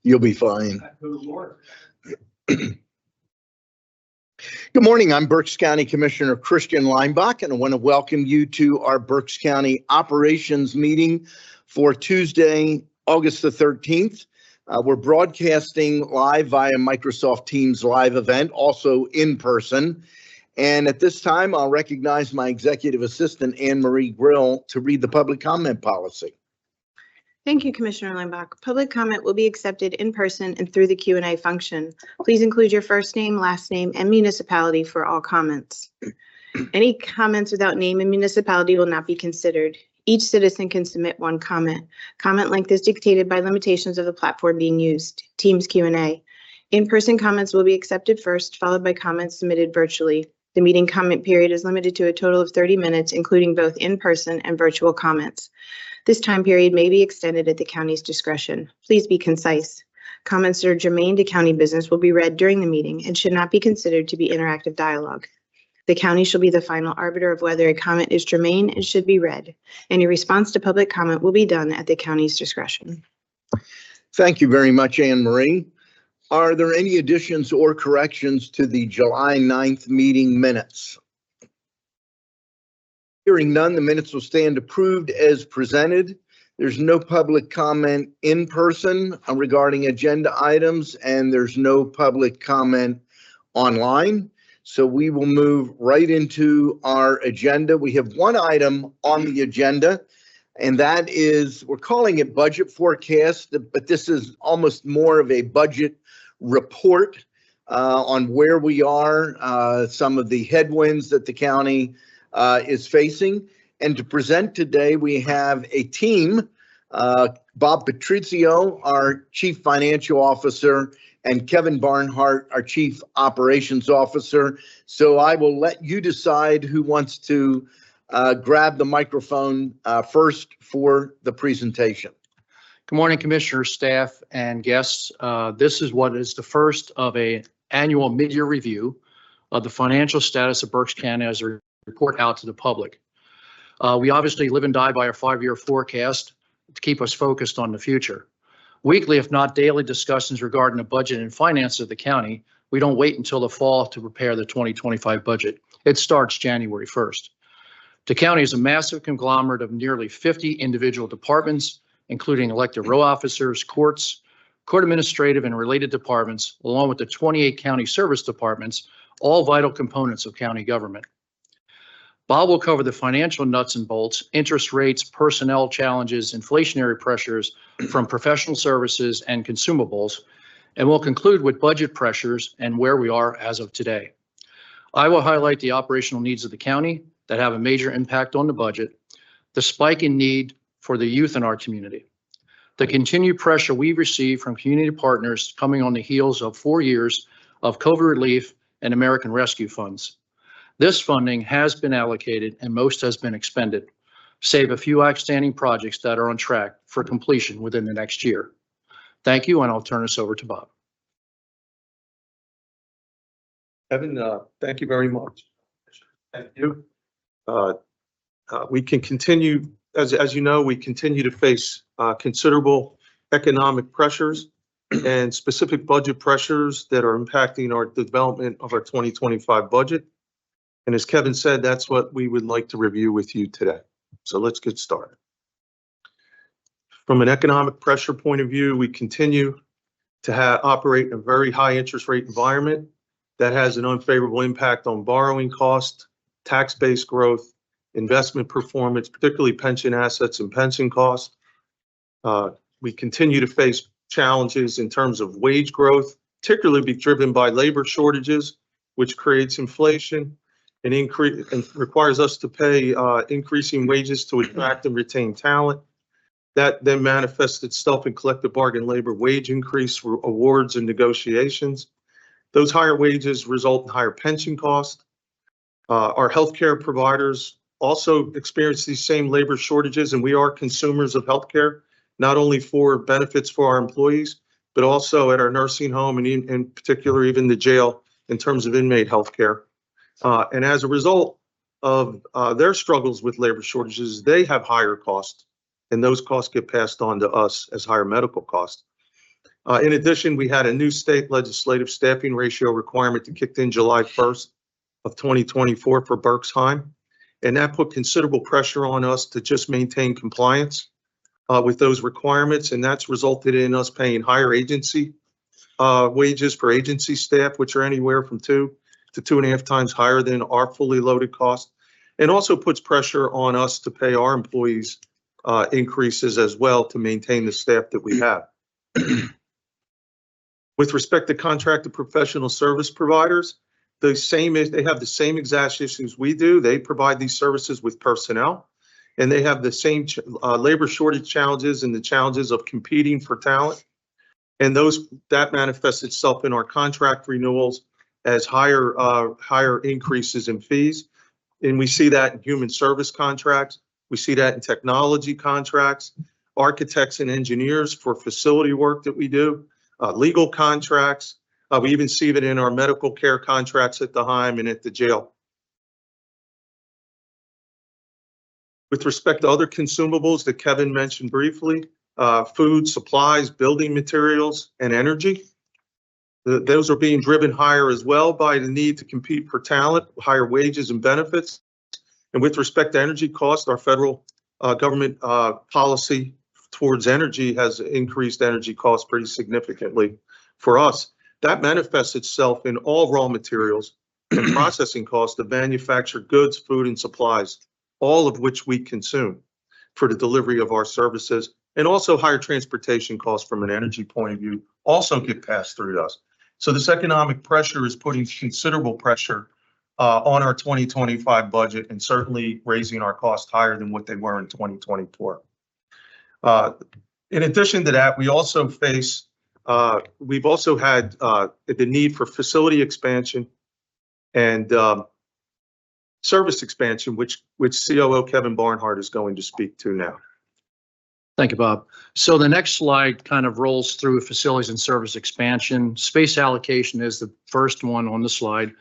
You'll be fine. Good morning. I'm Berks County Commissioner Christian Leinbach, and I want to welcome you to our Berks County operations meeting for Tuesday, August the 13th. We're broadcasting live via Microsoft Teams live event, also in person. And at this time, I'll recognize my executive assistant, Anne Marie Grill, to read the public comment policy. Thank you, Commissioner Leinbach. Public comment will be accepted in person and through the Q&A function. Please include your first name, last name, and municipality for all comments. Any comments without name and municipality will not be considered. Each citizen can submit one comment. Comment length is dictated by limitations of the platform being used. Teams Q&A. In-person comments will be accepted first, followed by comments submitted virtually. The meeting comment period is limited to a total of 30 minutes, including both in-person and virtual comments. This time period may be extended at the county's discretion. Please be concise. Comments that are germane to county business will be read during the meeting and should not be considered to be interactive dialogue. The county shall be the final arbiter of whether a comment is germane and should be read. Any response to public comment will be done at the county's discretion. Thank you very much, Anne Marie. Are there any additions or corrections to the July 9th meeting minutes? Hearing none, the minutes will stand approved as presented. There's no public comment in person regarding agenda items, and there's no public comment online. So we will move right into our agenda. We have one item on the agenda, and that is, we're calling it budget forecast, but this is almost more of a budget report on where we are, some of the headwinds that the county is facing. And to present today, we have a team, Bob Patrizio, our Chief Financial Officer, and Kevin Barnhart, our Chief Operations Officer. So I will let you decide who wants to grab the microphone first for the presentation. Good morning, Commissioner, staff, and guests. This is what is the first of an annual mid-year review of the financial status of Berks County as a report out to the public. We obviously live and die by our 5-year forecast to keep us focused on the future. Weekly, if not daily, discussions regarding the budget and finances of the county. We don't wait until the fall to prepare the 2025 budget. It starts January 1st. The county is a massive conglomerate of nearly 50 individual departments, including elected row officers, courts, court administrative and related departments, along with the 28 county service departments, all vital components of county government. Bob will cover the financial nuts and bolts, interest rates, personnel challenges, inflationary pressures from professional services and consumables, and we'll conclude with budget pressures and where we are as of today. I will highlight the operational needs of the county that have a major impact on the budget, the spike in need for the youth in our community, the continued pressure we've received from community partners coming on the heels of 4 years of COVID relief and American Rescue Funds. This funding has been allocated and most has been expended, save a few outstanding projects that are on track for completion within the next year. Thank you, and I'll turn this over to Bob. Kevin, thank you very much. Thank you. We can continue, as you know, we continue to face considerable economic pressures and specific budget pressures that are impacting the development of our 2025 budget. And as Kevin said, that's what we would like to review with you today. So let's get started. From an economic pressure point of view, we continue to operate in a very high interest rate environment that has an unfavorable impact on borrowing cost, tax-based growth, investment performance, particularly pension assets and pension costs. We continue to face challenges in terms of wage growth, particularly driven by labor shortages, which creates inflation and requires us to pay increasing wages to attract and retain talent. That then manifests itself in collective bargain labor wage increase awards and negotiations. Those higher wages result in higher pension costs. Our healthcare providers also experience these same labor shortages, and we are consumers of healthcare, not only for benefits for our employees, but also at our nursing home and in particular even the jail in terms of inmate healthcare. And as a result of their struggles with labor shortages, they have higher costs, and those costs get passed on to us as higher medical costs. In addition, we had a new state legislative staffing ratio requirement that kicked in July 1st of 2024 for Berks, and that put considerable pressure on us to just maintain compliance with those requirements, and that's resulted in us paying higher agency wages for agency staff, which are anywhere from 2 to 2.5 times higher than our fully loaded cost, and also puts pressure on us to pay our employees increases as well to maintain the staff that we have. With respect to contracted professional service providers, they have the same exact issues we do. They provide these services with personnel, and they have the same labor shortage challenges and the challenges of competing for talent. And that manifests itself in our contract renewals as higher increases in fees. And we see that in human service contracts. We see that in technology contracts, architects and engineers for facility work that we do, legal contracts. We even see it in our medical care contracts at the Heim and at the jail. With respect to other consumables that Kevin mentioned briefly, food, supplies, building materials, and energy, those are being driven higher as well by the need to compete for talent, higher wages and benefits. And with respect to energy costs, our federal government policy towards energy has increased energy costs pretty significantly for us. That manifests itself in all raw materials and processing costs of manufactured goods, food, and supplies, all of which we consume for the delivery of our services, and also higher transportation costs from an energy point of view also get passed through to us. So this economic pressure is putting considerable pressure on our 2025 budget and certainly raising our costs higher than what they were in 2024. In addition to that, we've also had the need for facility expansion and service expansion, which COO Kevin Barnhart is going to speak to now. Thank you, Bob. So the next slide kind of rolls through facilities and service expansion. Space allocation is the first one on the slide.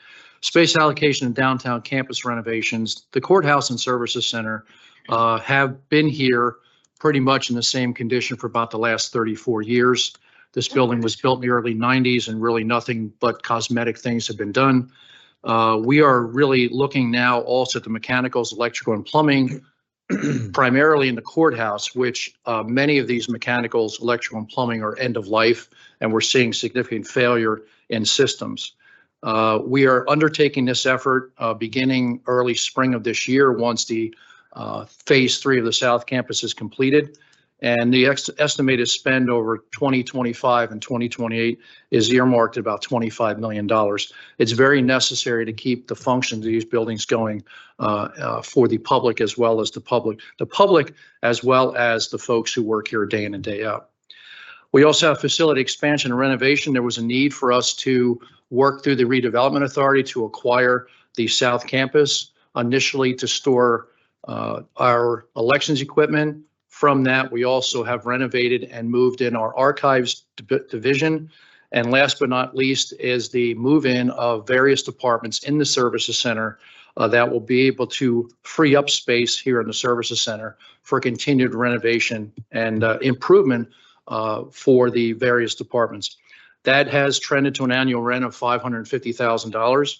Space allocation and downtown campus renovations. The courthouse and services center have been here pretty much in the same condition for about the last 34 years. This building was built in the early 90s and really nothing but cosmetic things have been done. We are really looking now also at the mechanicals, electrical, and plumbing, primarily in the courthouse, which many of these mechanicals, electrical, and plumbing are end of life, and we're seeing significant failure in systems. We are undertaking this effort beginning early spring of this year once the phase 3 of the South Campus is completed. And the estimated spend over 2025 and 2028 is earmarked at about $25 million. It's very necessary to keep the functions of these buildings going for the public as well as the public as well as the folks who work here day in and day out. We also have facility expansion and renovation. There was a need for us to work through the redevelopment authority to acquire the South Campus, initially to store our elections equipment. From that, we also have renovated and moved in our archives division. And last but not least is the move-in of various departments in the services center that will be able to free up space here in the services center for continued renovation and improvement for the various departments. That has trended to an annual rent of $550,000.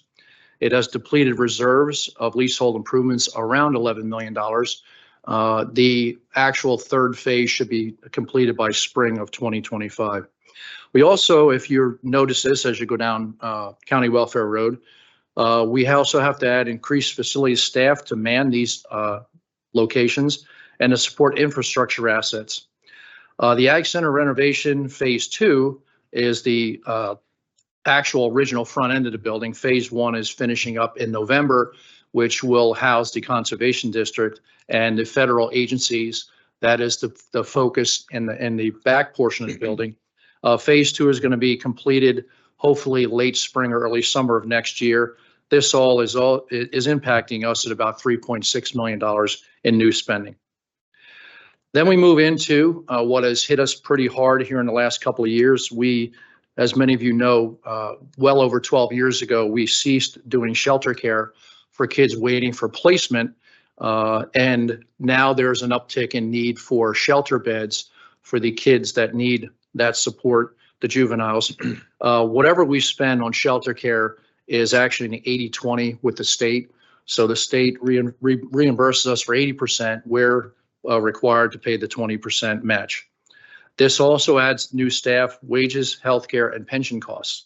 It has depleted reserves of leasehold improvements around $11 million. The actual third phase should be completed by spring of 2025. We also, if you notice this as you go down County Welfare Road, we also have to add increased facility staff to man these locations and to support infrastructure assets. The Ag Center renovation phase 2 is the actual original front end of the building. Phase 1 is finishing up in November, which will house the Conservation District and the federal agencies. That is the focus in the back portion of the building. Phase 2 is going to be completed hopefully late spring or early summer of next year. This all is impacting us at about $3.6 million in new spending. Then we move into what has hit us pretty hard here in the last couple of years. We, as many of you know, well over 12 years ago, we ceased doing shelter care for kids waiting for placement. And now there's an uptick in need for shelter beds for the kids that need that support the juveniles. Whatever we spend on shelter care is actually an 80-20 with the state. So the state reimburses us for 80%. We're required to pay the 20% match. This also adds new staff, wages, healthcare, and pension costs.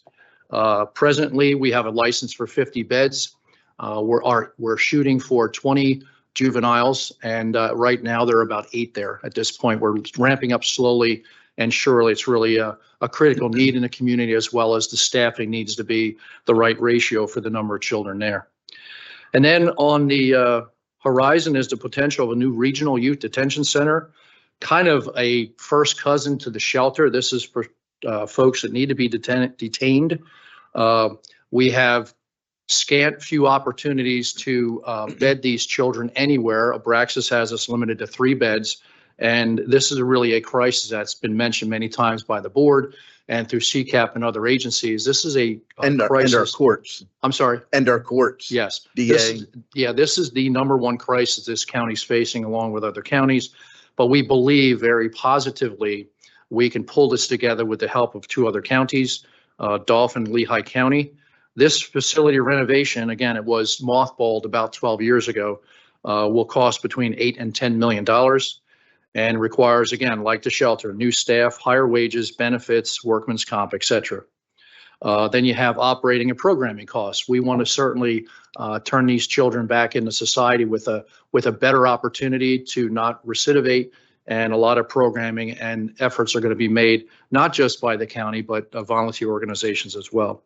Presently, we have a license for 50 beds. We're shooting for 20 juveniles, and right now there are about 8 there at this point. We're ramping up slowly and surely. It's really a critical need in the community, as well as the staffing needs to be the right ratio for the number of children there. And then on the horizon is the potential of a new regional youth detention center, kind of a first cousin to the shelter. This is for folks that need to be detained. We have scant few opportunities to bed these children anywhere. Abraxas has us limited to 3 beds. And this is really a crisis that's been mentioned many times by the board and through CCAP and other agencies. This is a crisis. And our courts. I'm sorry. And our courts. Yes. DA. This is the #1 crisis this county's facing, along with other counties. But we believe very positively we can pull this together with the help of 2 other counties, Dauphin and Lehigh County. This facility renovation, again, it was mothballed about 12 years ago, will cost between $8 and $10 million. And requires, again, like the shelter, new staff, higher wages, benefits, workman's comp, et cetera. Then you have operating and programming costs. We want to certainly turn these children back into society with a better opportunity to not recidivate, and a lot of programming and efforts are going to be made, not just by the county, but volunteer organizations as well.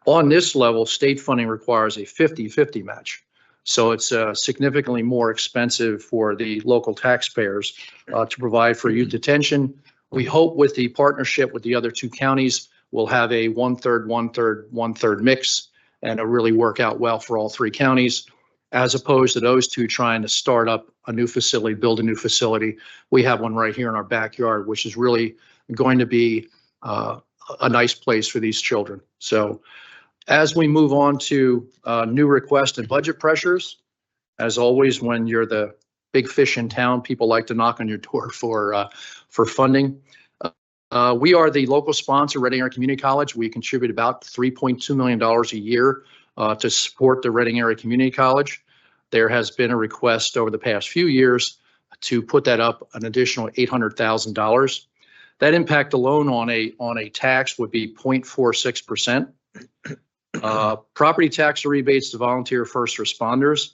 On this level, state funding requires a 50-50 match. So it's significantly more expensive for the local taxpayers to provide for youth detention. We hope with the partnership with the other 2 counties, we'll have a 1/3, 1/3, 1/3 mix, and it'll really work out well for all 3 counties, as opposed to those 2 trying to start up a new facility, build a new facility. We have one right here in our backyard, which is really going to be a nice place for these children. So as we move on to new requests and budget pressures, as always, when you're the big fish in town, people like to knock on your door for funding. We are the local sponsor, Reading Area Community College. We contribute about $3.2 million a year to support the Reading Area Community College. There has been a request over the past few years to put that up an additional $800,000. That impact alone on a tax would be 0.46%. Property tax rebates to volunteer first responders.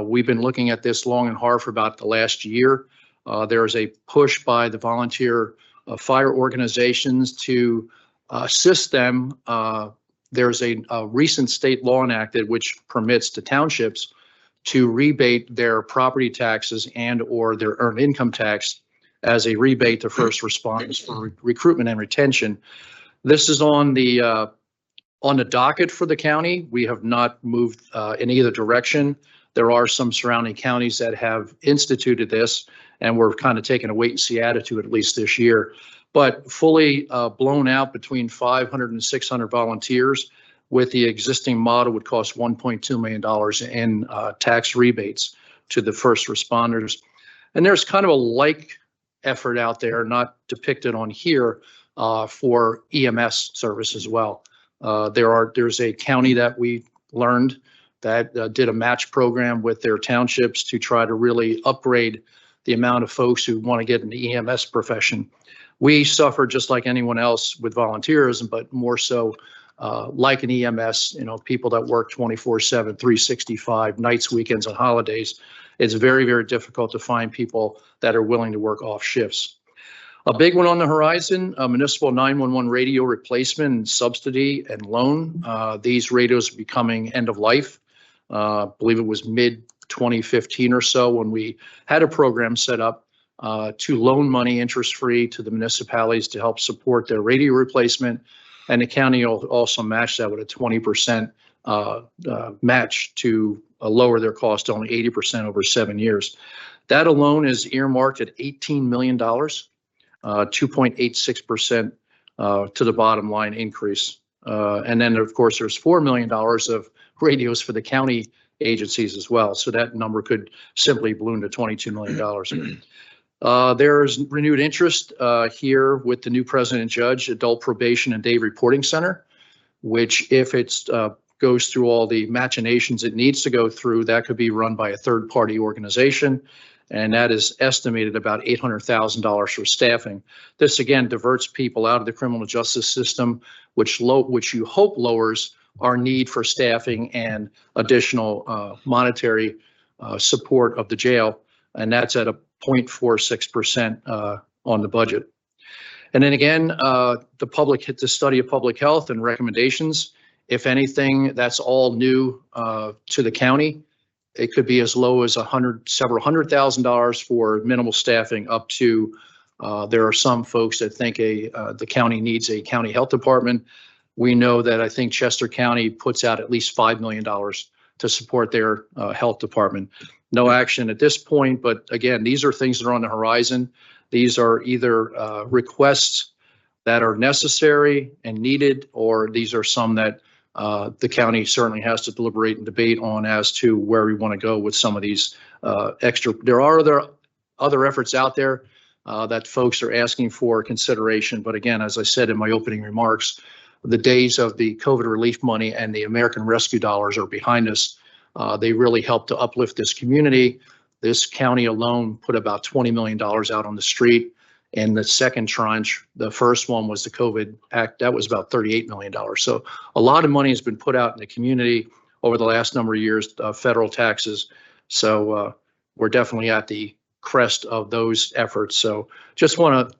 We've been looking at this long and hard for about the last year. There is a push by the volunteer fire organizations to assist them. There's a recent state law enacted which permits the townships to rebate their property taxes and or their earned income tax as a rebate to first responders for recruitment and retention. This is on the docket for the county. We have not moved in either direction. There are some surrounding counties that have instituted this, and we're kind of taking a wait and see attitude at least this year. But fully blown out between 500 and 600 volunteers with the existing model would cost $1.2 million in tax rebates to the first responders. And there's kind of a like effort out there, not depicted on here, for EMS service as well. There's a county that we learned that did a match program with their townships to try to really upgrade the amount of folks who want to get in the EMS profession. We suffer just like anyone else with volunteerism, but more so like an EMS, people that work 24/7, 365, nights, weekends, and holidays. It's very, very difficult to find people that are willing to work off shifts. A big one on the horizon, municipal 911 radio replacement, subsidy, and loan. These radios are becoming end of life. I believe it was mid-2015 or so when we had a program set up to loan money interest-free to the municipalities to help support their radio replacement. And the county will also match that with a 20% match to lower their cost to only 80% over 7 years. That alone is earmarked at $18 million. 2.86% to the bottom line increase. And then, of course, there's $4 million of radios for the county agencies as well. So that number could simply balloon to $22 million. There's renewed interest here with the new president and judge, Adult Probation and Day Reporting Center, which if it's goes through all the machinations it needs to go through, that could be run by a third-party organization, and that is estimated about $800,000 for staffing. This again diverts people out of the criminal justice system, which you hope lowers our need for staffing and additional monetary support of the jail, and that's at a 0.46% on the budget. And then again, the study of public health and recommendations. If anything, that's all new to the county. It could be as low as several $100,000 for minimal staffing, up to there are some folks that think the county needs a county health department. We know that I think Chester County puts out at least $5 million to support their health department. No action at this point, but again, these are things that are on the horizon. These are either requests that are necessary and needed, or these are some that the county certainly has to deliberate and debate on as to where we want to go with some of these extra. There are other efforts out there that folks are asking for consideration. But again, as I said in my opening remarks, the days of the COVID relief money and the American Rescue dollars are behind us. They really helped to uplift this community. This county alone put about $20 million out on the street. And the second tranche, the first one was the COVID Act, that was about $38 million. So a lot of money has been put out in the community over the last number of years, federal taxes. So we're definitely at the crest of those efforts. So just want to,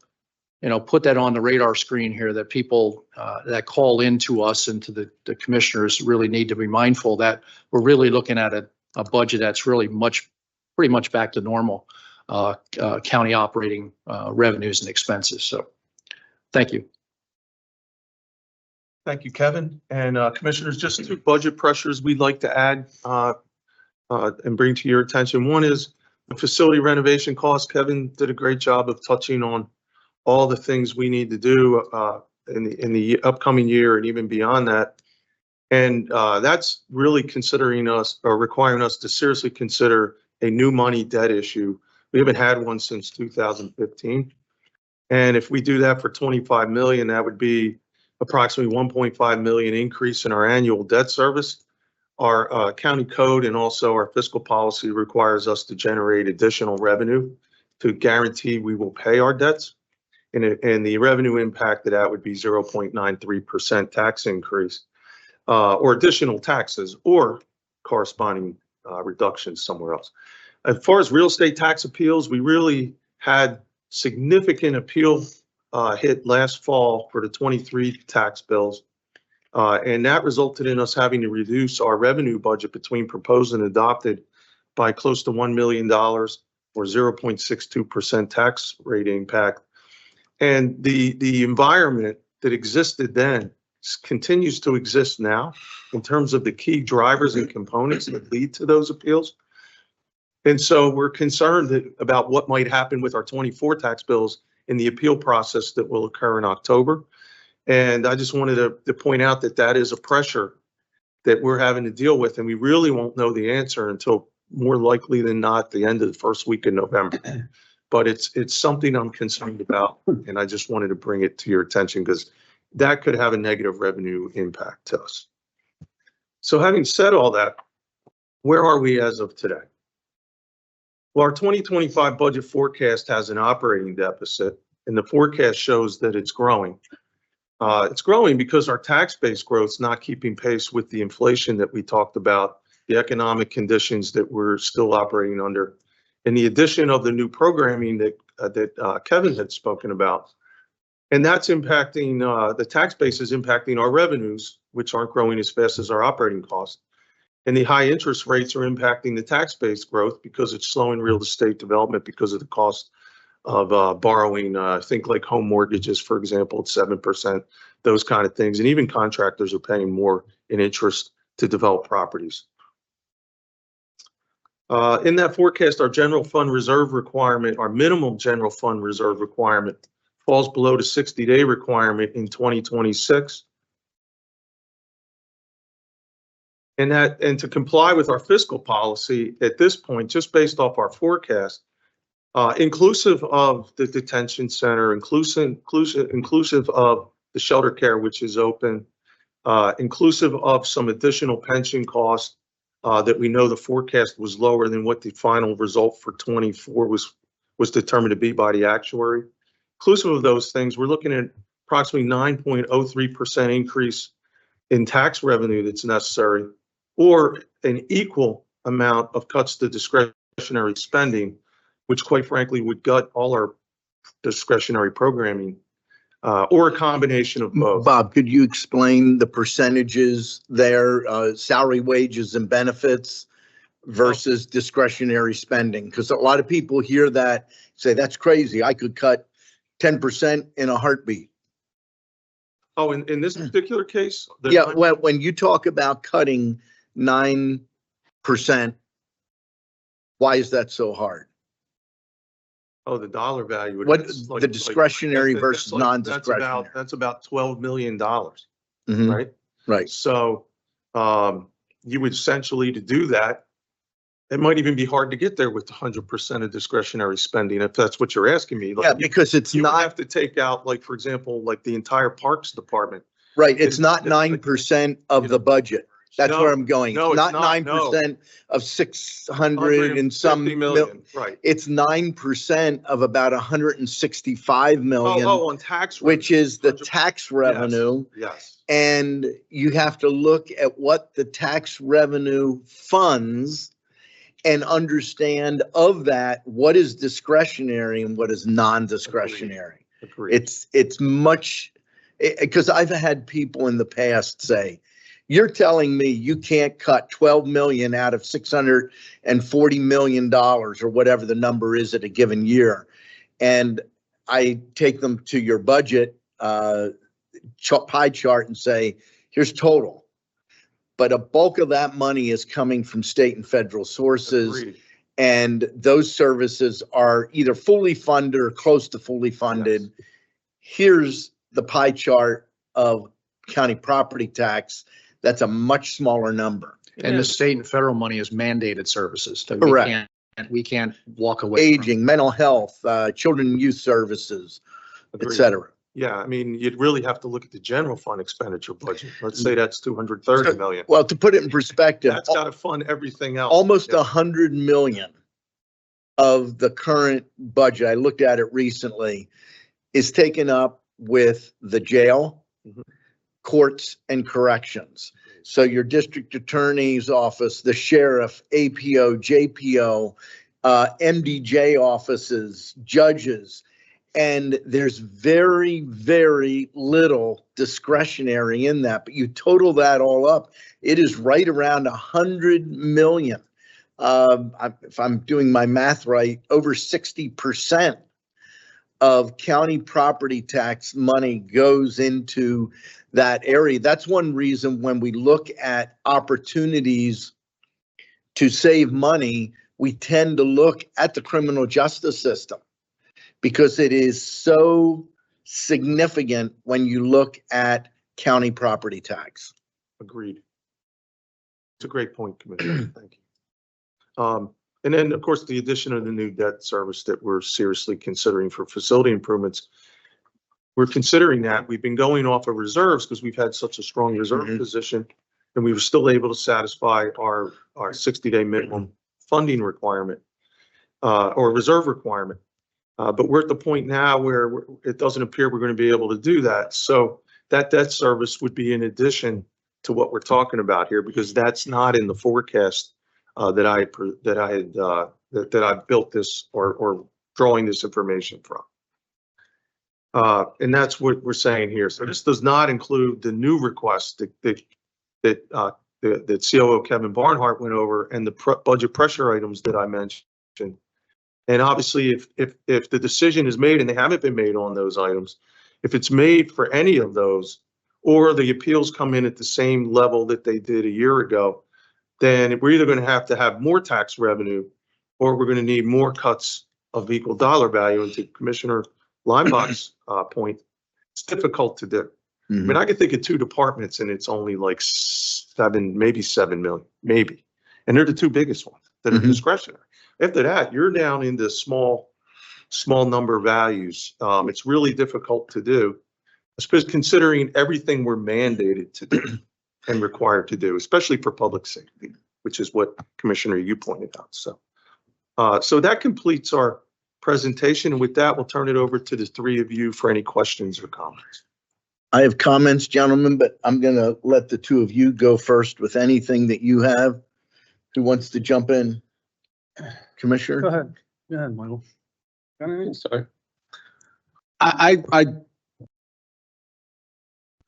put that on the radar screen here, that people that call into us and to the commissioners really need to be mindful that we're really looking at a budget that's really pretty much back to normal. County operating revenues and expenses. So thank you. Thank you, Kevin. And commissioners, just 2 budget pressures we'd like to add and bring to your attention. One is the facility renovation costs. Kevin did a great job of touching on all the things we need to do in the upcoming year and even beyond that. And that's really considering us or requiring us to seriously consider a new money debt issue. We haven't had one since 2015. And if we do that for $25 million, that would be approximately $1.5 million increase in our annual debt service. Our county code and also our fiscal policy requires us to generate additional revenue to guarantee we will pay our debts. And the revenue impact of that would be 0.93% tax increase or additional taxes or corresponding reductions somewhere else. As far as real estate tax appeals, we really had significant appeal hit last fall for the 23 tax bills. And that resulted in us having to reduce our revenue budget between proposed and adopted by close to $1 million or 0.62% tax rate impact. And the environment that existed then continues to exist now in terms of the key drivers and components that lead to those appeals. And so we're concerned about what might happen with our 24 tax bills in the appeal process that will occur in October. And I just wanted to point out that is a pressure that we're having to deal with, and we really won't know the answer until more likely than not the end of the first week in November. But it's something I'm concerned about, and I just wanted to bring it to your attention because that could have a negative revenue impact to us. So having said all that, where are we as of today? Well, our 2025 budget forecast has an operating deficit, and the forecast shows that it's growing. It's growing because our tax base growth is not keeping pace with the inflation that we talked about, the economic conditions that we're still operating under, and the addition of the new programming that Kevin had spoken about. And that's impacting, the tax base is impacting our revenues, which aren't growing as fast as our operating costs. And the high interest rates are impacting the tax base growth because it's slowing real estate development because of the cost of borrowing. Think like home mortgages, for example, at 7%, those kind of things. And even contractors are paying more in interest to develop properties. In that forecast, our general fund reserve requirement, our minimum general fund reserve requirement, falls below the 60-day requirement in 2026. And to comply with our fiscal policy at this point, just based off our forecast, Inclusive of the detention center, inclusive of the shelter care, which is open, inclusive of some additional pension costs, that we know the forecast was lower than what the final result for 24 was determined to be by the actuary. Inclusive of those things, we're looking at approximately 9.03% increase in tax revenue that's necessary, or an equal amount of cuts to discretionary spending, which quite frankly would gut all our discretionary programming, or a combination of both. Bob, could you explain the percentages there, salary, wages, and benefits versus discretionary spending? Because a lot of people hear that, say, that's crazy. I could cut 10% in a heartbeat. Oh, in this particular case? Yeah, well, when you talk about cutting 9%, why is that so hard? Oh, the dollar value. What the discretionary versus non-discretionary? That's about $12 million, Mhm. right? Right. So you would essentially, to do that, it might even be hard to get there with 100% of discretionary spending, if that's what you're asking me. Like, Yeah, because it's you would not have to take out, like, for example, like the entire Parks Department. right. It's not 9% of the budget. That's No, where I'm going. no, It's it's not not, no. 9% of 600 and some 150 million, right. It's 9% of about 165 million, On tax. which is the 100%. tax revenue. Yes. And you have to look at what the tax revenue funds and understand of that, what is discretionary and what is non-discretionary. Agreed. It's much, because I've had people in the past say, you're telling me you can't cut 12 million out of $640 million or whatever the number is at a given year. And I take them to your budget pie chart and say, here's total. But a bulk of that money is coming from state and federal sources. Agreed. And those services are either fully funded or close to fully funded. Yes. Here's the pie chart of county property tax. That's a much smaller number. And the state and federal money is mandated services that Correct. we can't walk away from. Aging, mental health, children and youth services, Agreed. et cetera. Yeah, I mean, you'd really have to look at the general fund expenditure budget. Let's say that's 230 million. Well, to put it in perspective, That's got to fund everything else. almost 100 million of the current budget, I looked at it recently, is taken up with the jail, Mhm. courts, and corrections. So your district attorney's office, the sheriff, APO, JPO, MDJ offices, judges, and there's very, very little discretionary in that. But you total that all up, it is right around 100 million. If I'm doing my math right, over 60% of county property tax money goes into that area. That's one reason when we look at opportunities to save money, we tend to look at the criminal justice system because it is so significant when you look at county property tax. Agreed. It's a great point, Commissioner. Thank you. And then, of course, the addition of the new debt service that we're seriously considering for facility improvements. We're considering that. We've been going off of reserves because we've had such a strong reserve position, and we were still able to satisfy our 60-day minimum funding requirement, or reserve requirement. But we're at the point now where it doesn't appear we're going to be able to do that. So that debt service would be in addition to what we're talking about here, because that's not in the forecast that I built this or drawing this information from. And that's what we're saying here. So this does not include the new request that COO Kevin Barnhart went over, and the budget pressure items that I mentioned. And obviously, if the decision is made and they haven't been made on those items, if it's made for any of those, or the appeals come in at the same level that they did a year ago, then we're either going to have more tax revenue, or we're going to need more cuts of equal dollar value. And to Commissioner Linebaug's point, it's difficult to do. I mean, I can think of two departments and it's only like maybe 7 million, maybe. And they're the two biggest ones that are discretionary. After that, you're down into small small number values. It's really difficult to do, I suppose, considering everything we're mandated to do and required to do, especially for public safety, which is what Commissioner you pointed out. So that completes our presentation. And with that, we'll turn it over to the three of you for any questions or comments. I have comments, gentlemen, but I'm going to let the two of you go first with anything that you have. Who wants to jump in? Commissioner? Go ahead. Go ahead, Michael. Sorry. I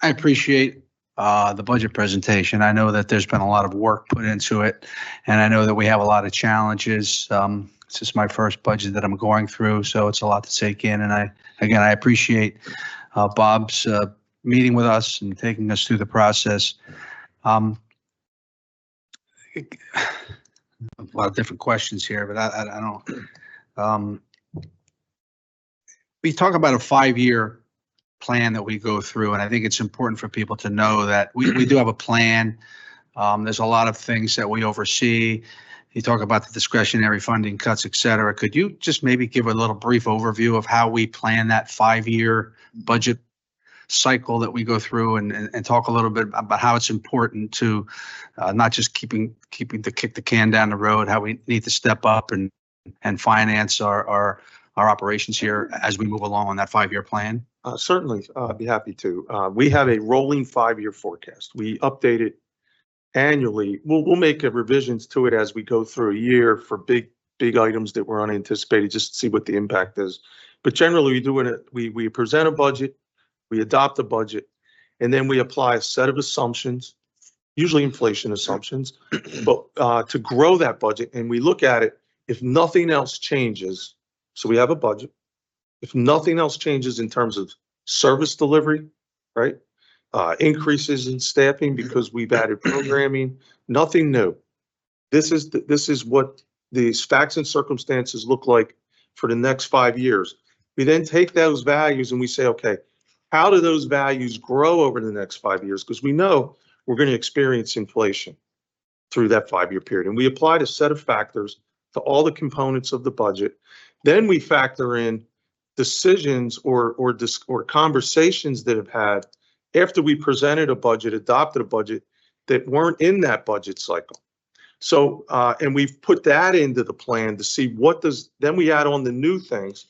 appreciate the budget presentation. I know that there's been a lot of work put into it, and I know that we have a lot of challenges. This is my first budget that I'm going through, so it's a lot to take in. And I appreciate Bob's meeting with us and taking us through the process. A lot of different questions here, but I don't. We talk about a 5-year plan that we go through, and I think it's important for people to know that we do have a plan. There's a lot of things that we oversee. You talk about the discretionary funding cuts, et cetera. Could you just maybe give a little brief overview of how we plan that 5-year budget cycle that we go through, and talk a little bit about how it's important to not just keep the kick the can down the road, how we need to step up and finance our operations here as we move along on that 5-year plan? Certainly, I'd be happy to. We have a rolling 5-year forecast. We update it annually. We'll make revisions to it as we go through a year for big items that were unanticipated, just to see what the impact is. But generally, we present a budget, we adopt a budget, and then we apply a set of assumptions, usually inflation assumptions, but to grow that budget. And we look at it, if nothing else changes. So we have a budget. If nothing else changes in terms of service delivery, right? Increases in staffing because we've added programming, nothing new. This is what these facts and circumstances look like for the next 5 years. We then take those values and we say, okay, how do those values grow over the next 5 years? Because we know we're going to experience inflation through that 5-year period. And we applied a set of factors to all the components of the budget. Then we factor in decisions or conversations that have had after we presented a budget, adopted a budget that weren't in that budget cycle. So, and we've put that into the plan to see then we add on the new things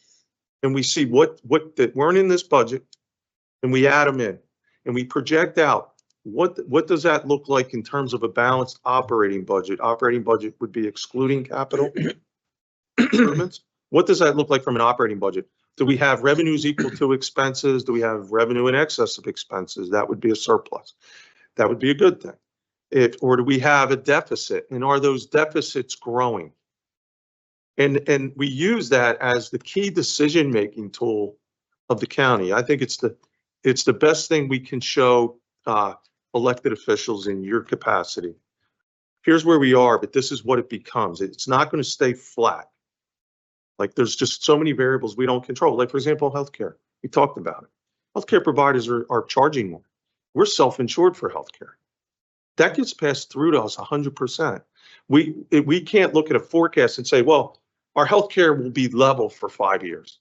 and we see what that weren't in this budget and we add them in and we project out what does that look like in terms of a balanced operating budget. Operating budget would be excluding capital improvements. What does that look like from an operating budget? Do we have revenues equal to expenses? Do we have revenue in excess of expenses? That would be a surplus. That would be a good thing. Or do we have a deficit? And are those deficits growing? And we use that as the key decision-making tool of the county. I think it's the best thing we can show elected officials in your capacity. Here's where we are, but this is what it becomes. It's not going to stay flat. Like there's just so many variables we don't control. Like for example, healthcare. We talked about it. Healthcare providers are charging more. We're self-insured for healthcare. That gets passed through to us 100%. We can't look at a forecast and say, well, our healthcare will be level for 5 years.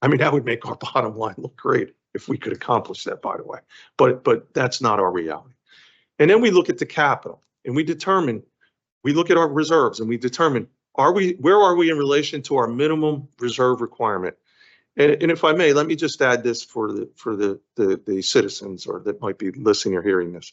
I mean, that would make our bottom line look great if we could accomplish that, by the way. But that's not our reality. And then we look at the capital and we look at our reserves and we determine, where are we in relation to our minimum reserve requirement? And if I may, let me just add this for the citizens or that might be listening or hearing this.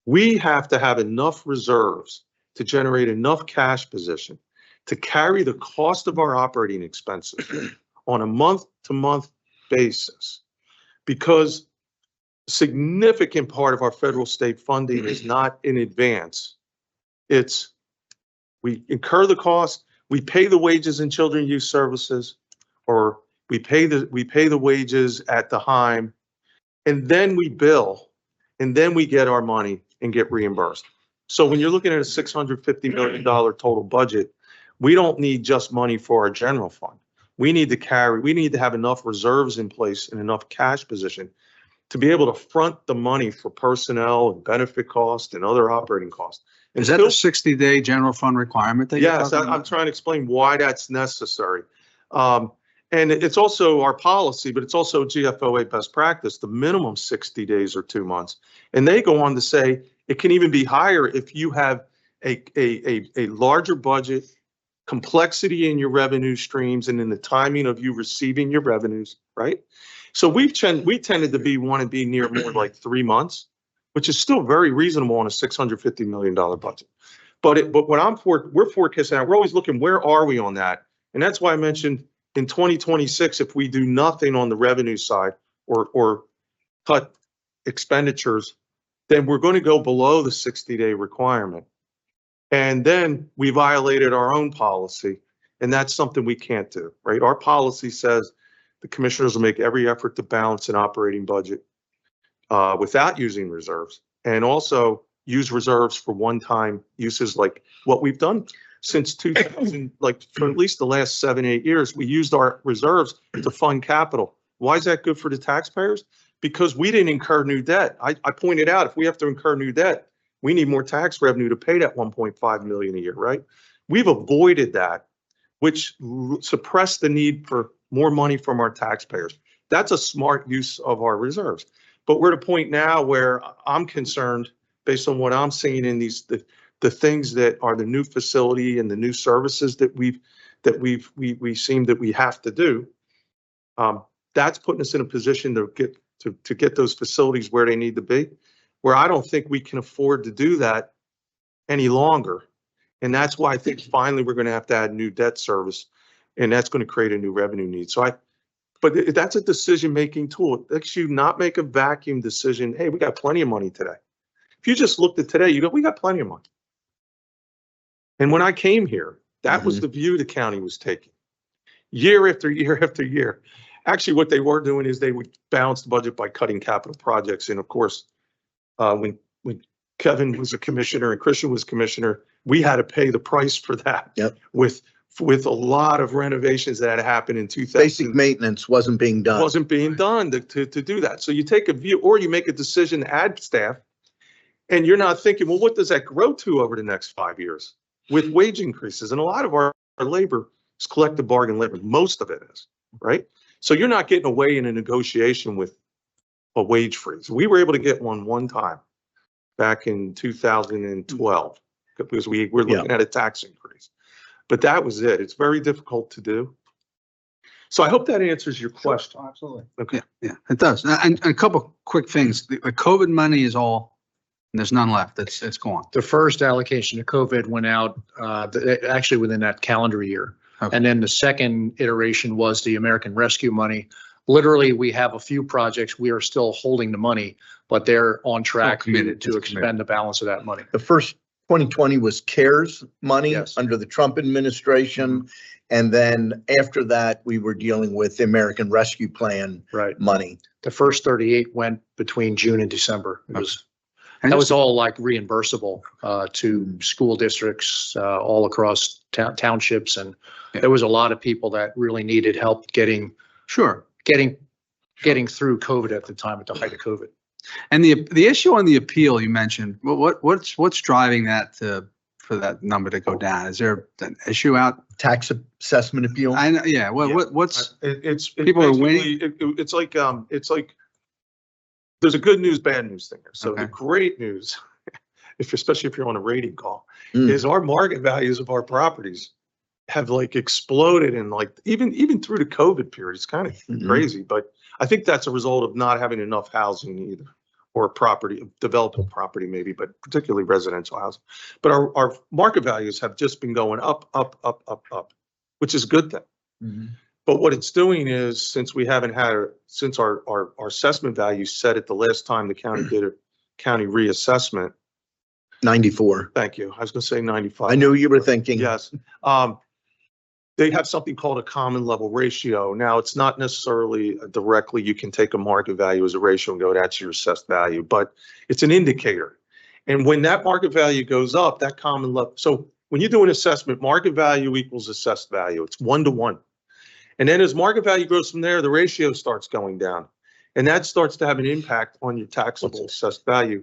We have to have enough reserves to generate enough cash position to carry the cost of our operating expenses on a month-to-month basis, because a significant part of our federal state funding is not in advance. It's we incur the cost, we pay the wages in children youth services, or we pay the wages at the HIME, and then we bill, and then we get our money and get reimbursed. So when you're looking at a $650 million total budget, we don't need just money for our general fund. We need to have enough reserves in place and enough cash position to be able to front the money for personnel and benefit costs and other operating costs. And Is that the 60-day general fund requirement that you're yes, talking about? I'm trying to explain why that's necessary. And it's also our policy, but it's also GFOA best practice, the minimum 60 days or 2 months. And they go on to say it can even be higher if you have a larger budget, complexity in your revenue streams, and in the timing of you receiving your revenues, right? So we tended to want to be near more like 3 months, which is still very reasonable on a $650 million budget. But what we're forecasting out, we're always looking, where are we on that? And that's why I mentioned in 2026, if we do nothing on the revenue side or cut expenditures, then we're going to go below the 60-day requirement. And then we violated our own policy, and that's something we can't do, right? Our policy says the commissioners will make every effort to balance an operating budget without using reserves, and also use reserves for one-time uses like what we've done since 2000, like for at least the last 7-8 years. We used our reserves to fund capital. Why is that good for the taxpayers? Because we didn't incur new debt. I pointed out, if we have to incur new debt, we need more tax revenue to pay that 1.5 million a year, right? We've avoided that, which suppressed the need for more money from our taxpayers. That's a smart use of our reserves. But we're at a point now where I'm concerned, based on what I'm seeing in the things that are the new facility and the new services that we seem that we have to do. That's putting us in a position to get those facilities where they need to be, where I don't think we can afford to do that any longer. And that's why I think finally we're going to have to add new debt service, and that's going to create a new revenue need. But that's a decision-making tool. It lets you not make a vacuum decision. Hey, we got plenty of money today. If you just looked at today, you go, we got plenty of money. And when I came here, that was the view the county was taking year after year after year. Actually, what they were doing is they would balance the budget by cutting capital projects. And of course, when Kevin was a commissioner and Christian was commissioner, we had to pay the price for that. Yep. With a lot of renovations that had happened in 2000. Basic maintenance wasn't being done. Wasn't being done to do that. So you take a view, or you make a decision to add staff, and you're not thinking, well, what does that grow to over the next 5 years with wage increases? And a lot of our labor is collective bargain labor. Most of it is, right? So you're not getting away in a negotiation with a wage freeze. We were able to get one time back in 2012 because we're looking at a tax increase. But that was it. It's very difficult to do. So I hope that answers your question. Oh, absolutely. Okay. Yeah, it does. And a couple quick things. The COVID money is all, and there's none left. It's gone. The first allocation of COVID went out actually within that calendar year. Okay. And then the second iteration was the American Rescue money. Literally, we have a few projects. We are still holding the money, but they're on track committed. to expend the balance of that money. The first 2020 was CARES money Yes. under the Trump administration. And then after that, we were dealing with the American Rescue Plan Right. money. The first 38 went between June and December. It was, And that just- was all like reimbursable to school districts all across townships. And there was a lot of people that really needed help getting Sure. through COVID at the time, at the height of COVID. And the issue on the appeal you mentioned, what's driving that for that number to go down? Is there an issue out? Tax assessment appeal. I know, yeah. What's people are winning? It's like there's a good news, bad news thing here. So Okay. the great news, especially if you're on a rating call, Mm. is our market values of our properties have like exploded, and like even through the COVID period. It's kind of Mhm. crazy, but I think that's a result of not having enough housing either, or property, developable property maybe, but particularly residential housing. But our market values have just been going up, which is a good thing. Mhm. But what it's doing is, since our assessment value set at the last time the county did a county reassessment, 94. thank you, I was gonna say 95. I knew you were thinking. Yes. They have something called a common level ratio. Now, it's not necessarily directly, you can take a market value as a ratio and go, that's your assessed value, but it's an indicator. And when that market value goes up, that common level, so when you do an assessment, market value equals assessed value. It's 1 to 1. And then as market value grows from there, the ratio starts going down. And that starts to have an impact on your taxable assessed value.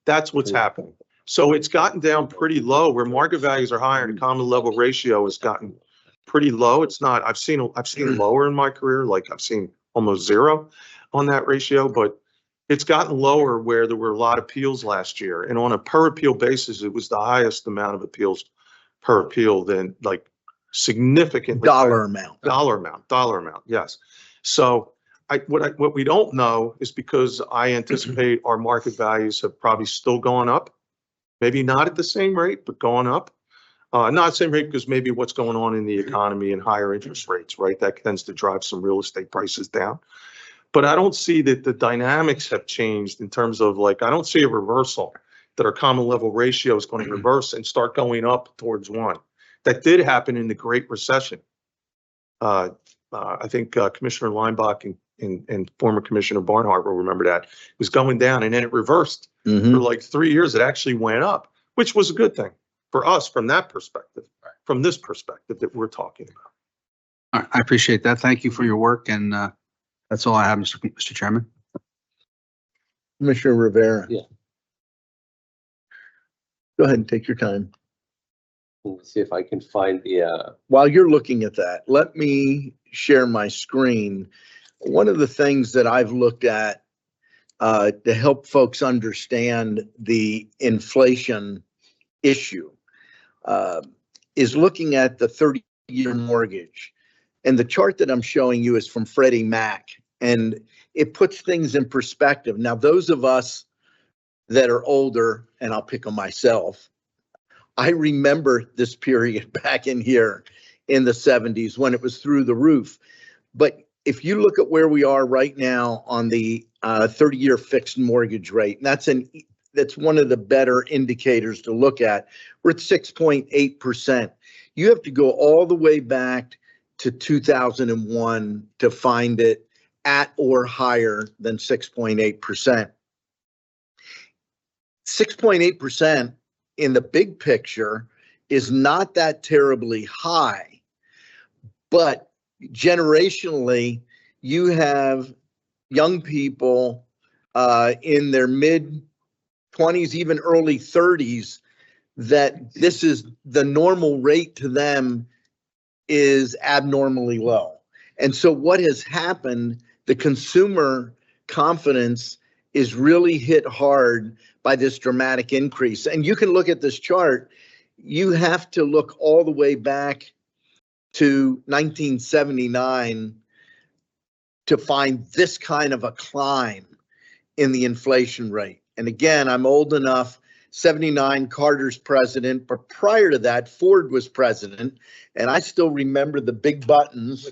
That's what's happening. So it's gotten down pretty low where market values are higher and the common level ratio has gotten pretty low. It's not, I've seen lower in my career, like I've seen almost zero on that ratio, but it's gotten lower where there were a lot of appeals last year. And on a per appeal basis, it was the highest amount of appeals per appeal than like significantly. Dollar amount. Dollar amount, yes. So what we don't know is, because I anticipate our market values have probably still gone up, maybe not at the same rate, but gone up. Not the same rate because maybe what's going on in the economy and higher interest rates, right? That tends to drive some real estate prices down. But I don't see that the dynamics have changed in terms of, like, I don't see a reversal, that our common level ratio is going to reverse and start going up towards 1. That did happen in the Great Recession. I think Commissioner Leinbach and former Commissioner Barnhart will remember that. It was going down and then it reversed. For like 3 years. It actually went up, which was a good thing for us from that perspective, from this perspective that we're talking about. All right, I appreciate that. Thank you for your work, and that's all I have, Mr. Chairman. Commissioner Rivera. Yeah. Go ahead and take your time. Let's see if I can find the, While you're looking at that, let me share my screen. One of the things that I've looked at to help folks understand the inflation issue is looking at the 30-year mortgage. And the chart that I'm showing you is from Freddie Mac, and it puts things in perspective. Now, those of us that are older, and I'll pick on myself, I remember this period back in here in the 70s when it was through the roof. But if you look at where we are right now on the 30-year fixed mortgage rate, and that's one of the better indicators to look at, we're at 6.8%. You have to go all the way back to 2001 to find it at or higher than 6.8%. 6.8% in the big picture is not that terribly high, but generationally, you have young people in their mid 20s, even early 30s, that this is the normal rate to them is abnormally low. And so what has happened, the consumer confidence is really hit hard by this dramatic increase. And you can look at this chart, you have to look all the way back to 1979 to find this kind of a climb in the inflation rate. And again, I'm old enough, 79, Carter's president, but prior to that, Ford was president. And I still remember the big buttons,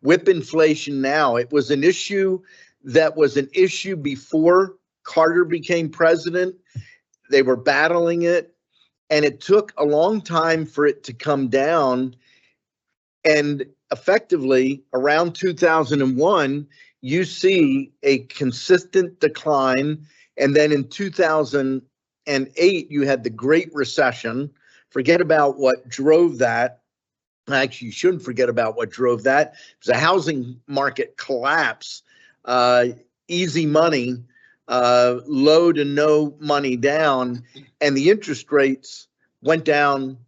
whip inflation now. It was an issue that was an issue before Carter became president. They were battling it, and it took a long time for it to come down. And effectively, around 2001, you see a consistent decline. And then in 2008, you had the Great Recession. Forget about what drove that. Actually, you shouldn't forget about what drove that. It was a housing market collapse, easy money, low to no money down, and the interest rates went down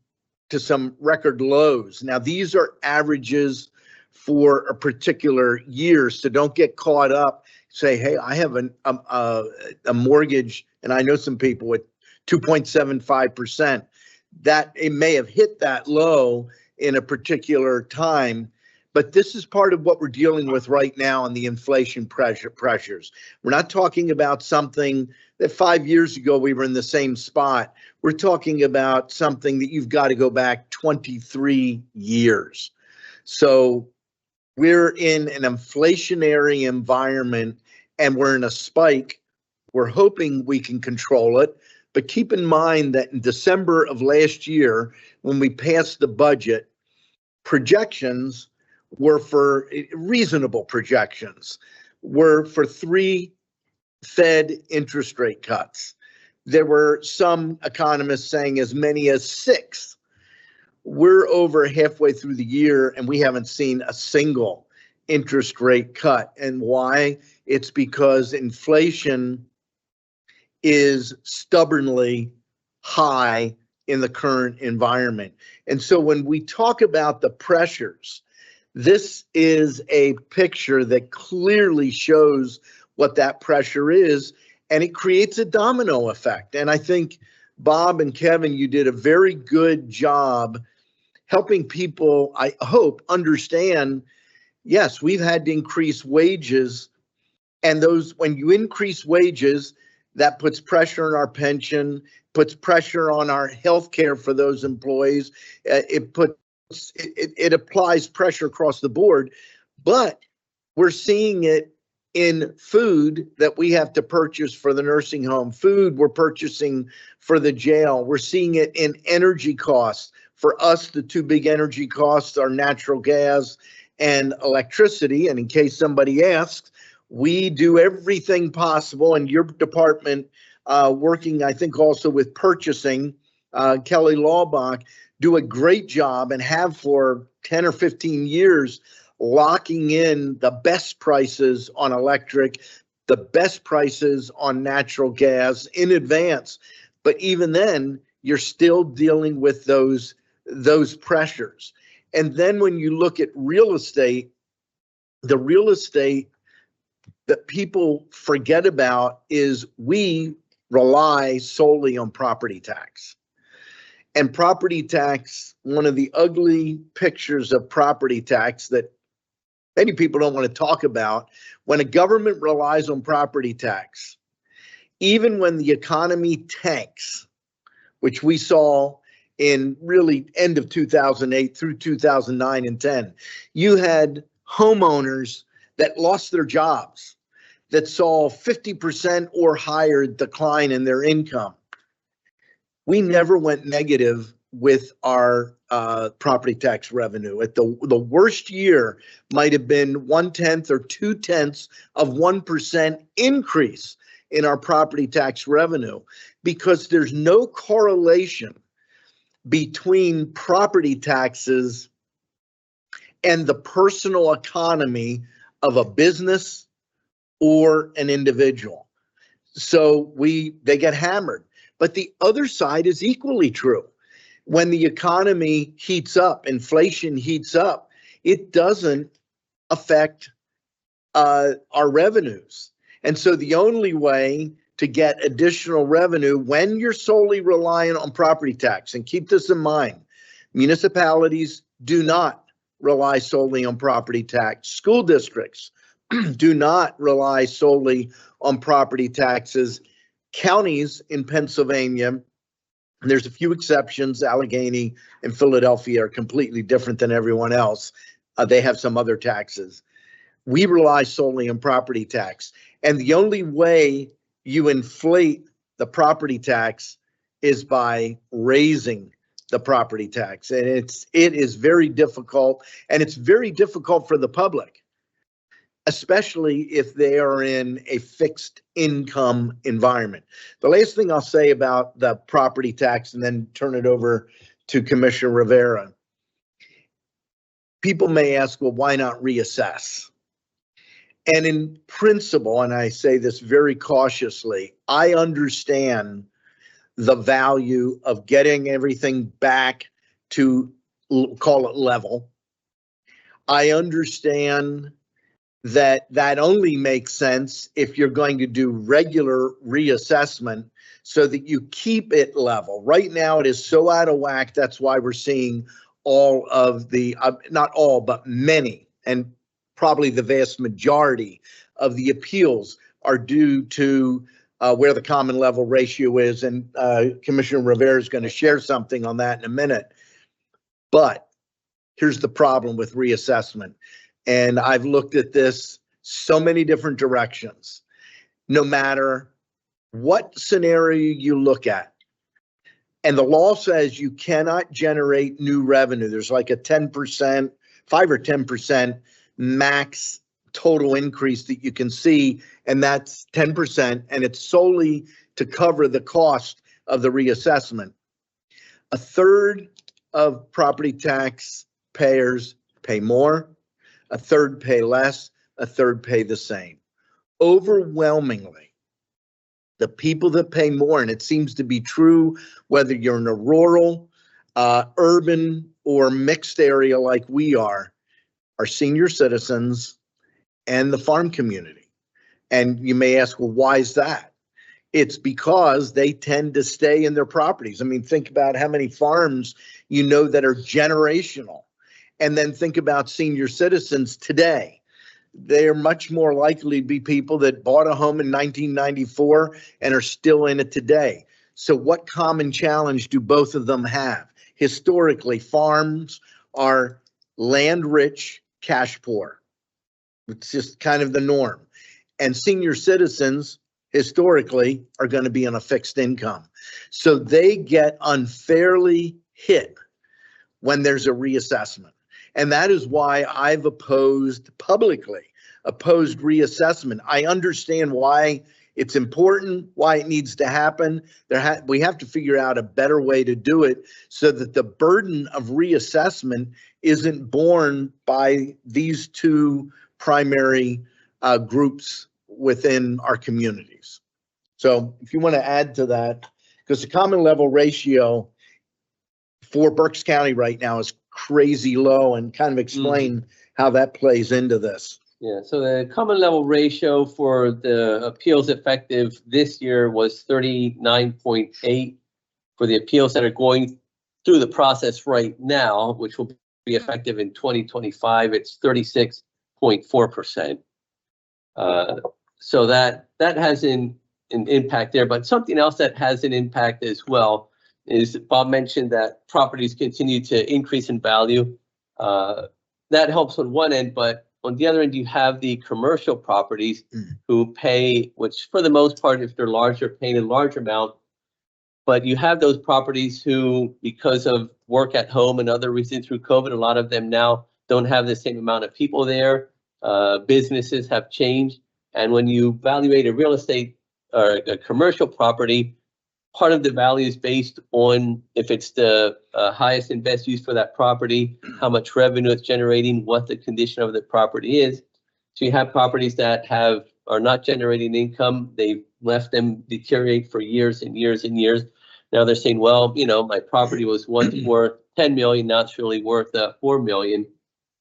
to some record lows. Now, these are averages for a particular year, so don't get caught up. Say, hey, I have a mortgage, and I know some people with 2.75%. That it may have hit that low in a particular time, but this is part of what we're dealing with right now in the inflation pressures. We're not talking about something that 5 years ago we were in the same spot. We're talking about something that you've got to go back 23 years. So we're in an inflationary environment and we're in a spike. We're hoping we can control it. But keep in mind that in December of last year, when we passed the budget, projections were for reasonable projections, were for 3 Fed interest rate cuts. There were some economists saying as many as 6. We're over halfway through the year and we haven't seen a single interest rate cut. And why? It's because inflation is stubbornly high in the current environment. And so when we talk about the pressures, this is a picture that clearly shows what that pressure is, and it creates a domino effect. And I think Bob and Kevin, you did a very good job helping people, I hope, understand, yes, we've had to increase wages, and those, when you increase wages, that puts pressure on our pension, puts pressure on our health care for those employees. It applies pressure across the board, but we're seeing it in food that we have to purchase for the nursing home, food we're purchasing for the jail. We're seeing it in energy costs. For us, the two big energy costs are natural gas and electricity. And in case somebody asks, we do everything possible, and your department, working, I think, also with purchasing, Kelly Lawbach, do a great job and have for 10 or 15 years, locking in the best prices on electric, the best prices on natural gas in advance. But even then, you're still dealing with those pressures. And then when you look at real estate, the real estate that people forget about is we rely solely on property tax. And property tax, one of the ugly pictures of property tax that many people don't want to talk about, when a government relies on property tax, even when the economy tanks, which we saw in really end of 2008 through 2009 and 10, you had homeowners that lost their jobs, that saw 50% or higher decline in their income. We never went negative with our property tax revenue. At the worst year might have been 1/10 or 2/10 of 1% increase in our property tax revenue, because there's no correlation between property taxes and the personal economy of a business or an individual. So they get hammered. But the other side is equally true. When the economy heats up, inflation heats up, it doesn't affect our revenues. And so the only way to get additional revenue when you're solely reliant on property tax, and keep this in mind, municipalities do not rely solely on property tax. School districts do not rely solely on property taxes. Counties in Pennsylvania, there's a few exceptions, Allegheny and Philadelphia are completely different than everyone else. They have some other taxes. We rely solely on property tax. And the only way you inflate the property tax is by raising the property tax. And it is very difficult, and it's very difficult for the public, especially if they are in a fixed income environment. The last thing I'll say about the property tax, and then turn it over to Commissioner Rivera. People may ask, well, why not reassess? And in principle, and I say this very cautiously, I understand the value of getting everything back to, call it level. I understand that only makes sense if you're going to do regular reassessment so that you keep it level. Right now, it is so out of whack. That's why we're seeing all of the, not all, but many, and probably the vast majority of the appeals are due to where the common level ratio is. And Commissioner Rivera is going to share something on that in a minute. But here's the problem with reassessment. And I've looked at this so many different directions. No matter what scenario you look at, and the law says you cannot generate new revenue. There's like a 10%, 5 or 10% max total increase that you can see, and that's 10%, and it's solely to cover the cost of the reassessment. A third of property tax payers pay more, a third pay less, a third pay the same. Overwhelmingly, The people that pay more, and it seems to be true whether you're in a rural, urban, or mixed area like we are senior citizens and the farm community. And you may ask, well, why is that? It's because they tend to stay in their properties. I mean, think about how many farms you know that are generational. And then think about senior citizens today. They're much more likely to be people that bought a home in 1994 and are still in it today. So what common challenge do both of them have? Historically, farms are land rich, cash poor. It's just kind of the norm. And senior citizens historically are going to be on a fixed income. So they get unfairly hit when there's a reassessment. And that is why I've publicly opposed reassessment. I understand why it's important, why it needs to happen. We have to figure out a better way to do it so that the burden of reassessment isn't borne by these two primary groups within our communities. So if you want to add to that, because the common level ratio for Berks County right now is crazy low, and kind of explain how that plays into this. Yeah, so the common level ratio for the appeals effective this year was 39.8. For the appeals that are going through the process right now, which will be effective in 2025, it's 36.4%. So that has an impact there. But something else that has an impact as well is Bob mentioned that properties continue to increase in value. That helps on one end, but on the other end, you have the commercial properties who pay, which for the most part, if they're larger, paying a large amount. But you have those properties who, because of work at home and other reasons through COVID, a lot of them now don't have the same amount of people there. Businesses have changed. And when you evaluate a real estate or a commercial property, part of the value is based on if it's the highest and best use for that property, how much revenue it's generating, what the condition of the property is. So you have properties that are not generating income. They've left them deteriorate for years and years and years. Now they're saying, well, my property was once worth 10 million, now it's really worth 4 million.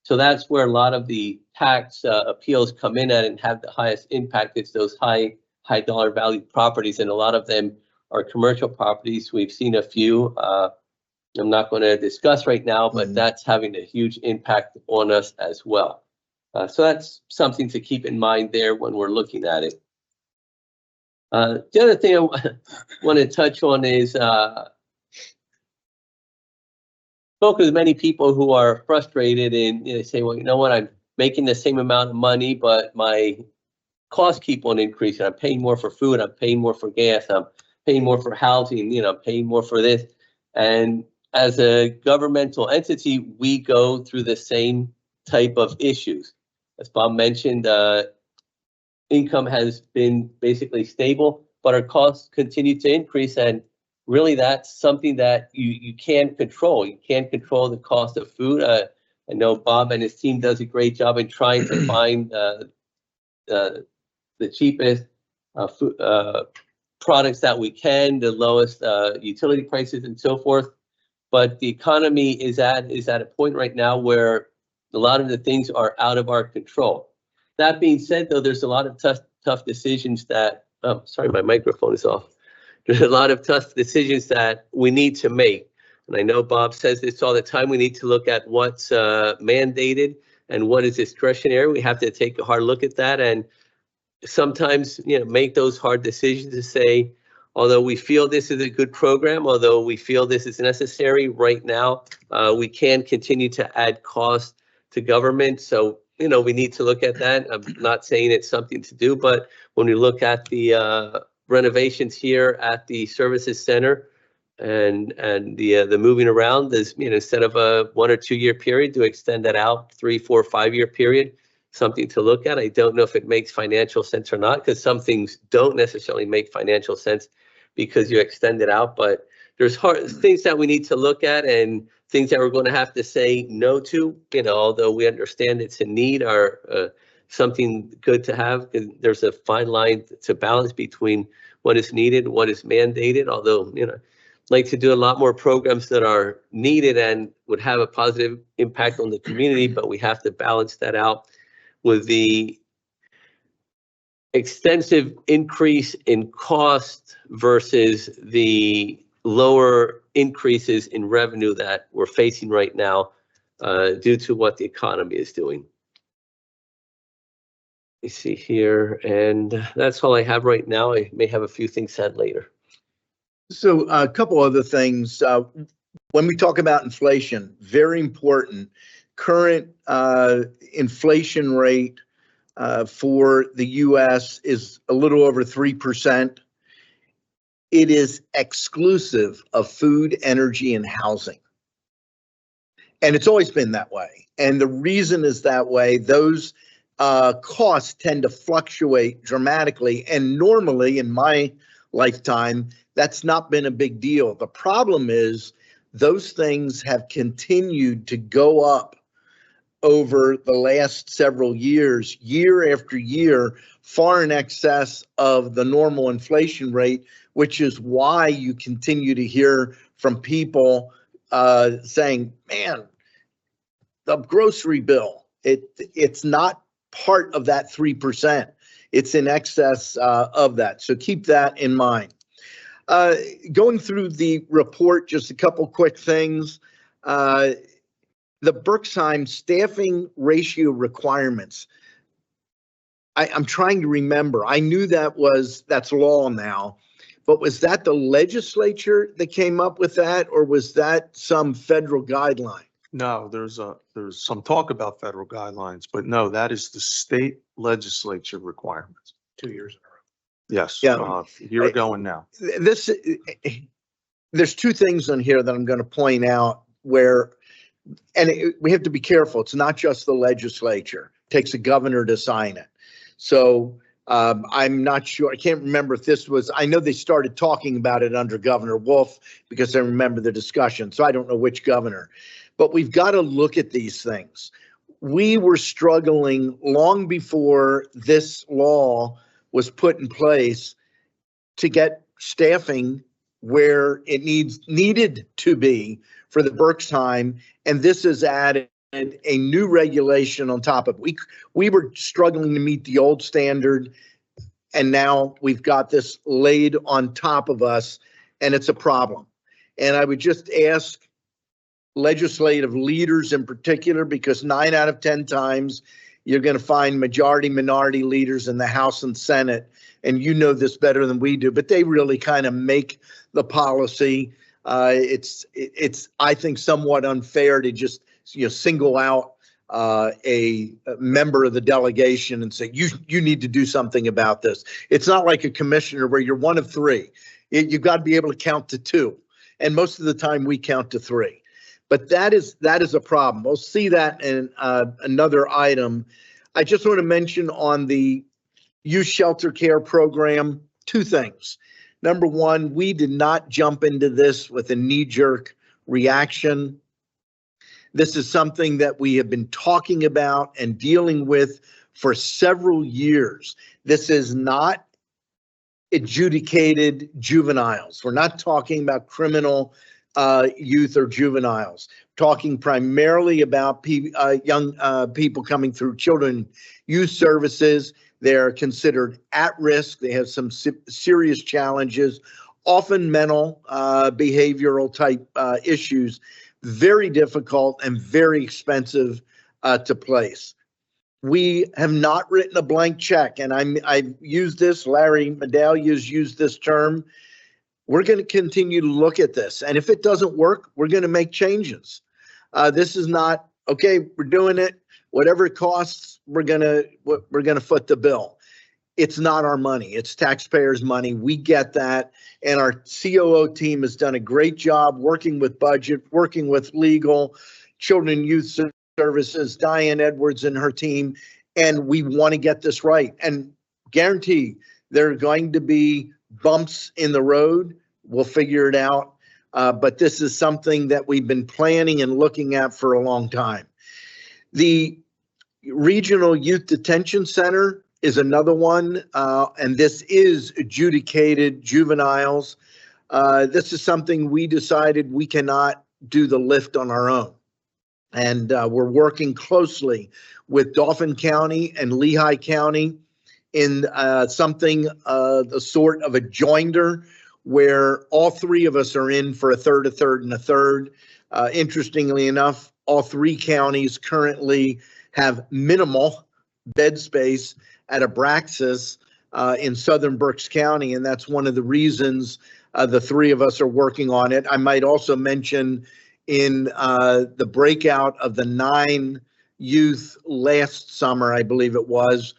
So that's where a lot of the tax appeals come in at and have the highest impact. It's those high dollar value properties, and a lot of them are commercial properties. We've seen a few. I'm not going to discuss right now, but that's having a huge impact on us as well. So that's something to keep in mind there when we're looking at it. The other thing I want to touch on is spoken with many people who are frustrated and they say, well, you know what, I'm making the same amount of money, but my costs keep on increasing. I'm paying more for food. I'm paying more for gas. I'm paying more for housing, paying more for this. And as a governmental entity, we go through the same type of issues. As Bob mentioned, income has been basically stable, but our costs continue to increase. And really, that's something that you can't control. You can't control the cost of food. I know Bob and his team does a great job in trying to find the cheapest food, products that we can, the lowest utility prices and so forth. But the economy is at a point right now where a lot of the things are out of our control. That being said, though, there's a lot of tough decisions that, oh, sorry, my microphone is off. There's a lot of tough decisions that we need to make. And I know Bob says this all the time. We need to look at what's mandated and what is discretionary. We have to take a hard look at that and sometimes, make those hard decisions to say, although we feel this is a good program, although we feel this is necessary right now, we can continue to add cost to government. So, we need to look at that. I'm not saying it's something to do, but when we look at the renovations here at the services center and the moving around, there's, instead of a 1 or 2 year period, to extend that out 3, 4, 5 year period, something to look at. I don't know if it makes financial sense or not, because some things don't necessarily make financial sense because you extend it out, but there's things that we need to look at and things that we're going to have to say no to, although we understand it's a need. Our something good to have. 'Cause there's a fine line to balance between what is needed, what is mandated, although, I'd like to do a lot more programs that are needed and would have a positive impact on the community, but we have to balance that out with the extensive increase in cost versus the lower increases in revenue that we're facing right now due to what the economy is doing. Let me see here, and that's all I have right now. I may have a few things said later. So a couple other things. When we talk about inflation, very important. Current inflation rate for the U.S. is a little over 3%. It is exclusive of food, energy, and housing. And it's always been that way. And the reason is that way, those costs tend to fluctuate dramatically. And normally in my lifetime, that's not been a big deal. The problem is those things have continued to go up over the last several years, year after year, far in excess of the normal inflation rate, which is why you continue to hear from people saying, man, the grocery bill, it's not part of that 3%. It's in excess of that. So keep that in mind. Going through the report, just a couple quick things. The Berksheim staffing ratio requirements. I'm trying to remember. I knew that's law now, but was that the legislature that came up with that, or was that some federal guideline? No, there's some talk about federal guidelines, but no, that is the state legislature requirements. 2 years in a row. Yes, Yeah. a year ago and now. There's two things on here that I'm going to point out where, we have to be careful. It's not just the legislature. It takes a governor to sign it. So I'm not sure. I can't remember if this was, I know they started talking about it under Governor Wolf because I remember the discussion. So I don't know which governor, but we've got to look at these things. We were struggling long before this law was put in place to get staffing where it needed to be for the Berksheim, and this has added a new regulation on top of it. We were struggling to meet the old standard, and now we've got this laid on top of us, and it's a problem. And I would just ask legislative leaders in particular, because 9 out of 10 times you're going to find majority minority leaders in the House and Senate, and you know this better than we do, but they really kind of make the policy. It's I think somewhat unfair to just single out a member of the delegation and say you need to do something about this. It's not like a commissioner where you're one of 3. You've got to be able to count to 2, and most of the time we count to 3. But that is a problem. We'll see that in another item. I just want to mention on the youth shelter care program, 2 things. Number one, we did not jump into this with a knee-jerk reaction. This is something that we have been talking about and dealing with for several years. This is not adjudicated juveniles. We're not talking about criminal youth or juveniles. Talking primarily about young people coming through children youth services. They're considered at risk. They have some serious challenges, often mental, behavioral type issues, very difficult and very expensive to place. We have not written a blank check, and I've used this, Larry Medalia's used this term. We're going to continue to look at this, and if it doesn't work, we're going to make changes. This is not, okay, we're doing it. Whatever it costs, we're gonna foot the bill. It's not our money. It's taxpayers' money. We get that. And our COO team has done a great job working with budget, working with legal, children and youth services, Diane Edwards and her team. And we want to get this right. And guarantee there are going to be bumps in the road. We'll figure it out. But this is something that we've been planning and looking at for a long time. The Regional Youth Detention Center is another one, and this is adjudicated juveniles. This is something we decided we cannot do the lift on our own. And we're working closely with Dauphin County and Lehigh County in something the sort of a joinder where all three of us are in for a third, and a third. Interestingly enough, all three counties currently have minimal bed space at Abraxas in southern Berks County, and that's one of the reasons the three of us are working on it. I might also mention in the breakout of the 9 youth last summer, I believe it was,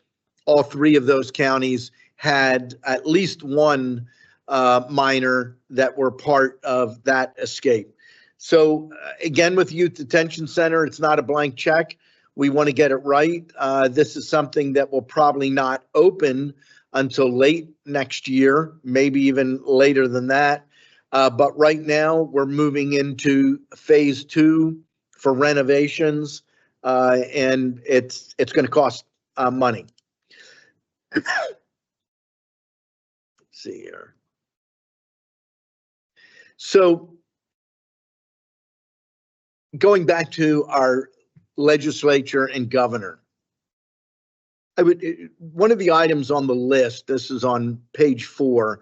all three of those counties had at least one minor that were part of that escape. So again, with Youth Detention Center, it's not a blank check. We want to get it right. This is something that will probably not open until late next year, maybe even later than that. But right now we're moving into phase 2 for renovations, and it's going to cost money. Let's see here. So going back to our legislature and governor, one of the items on the list, this is on page 4,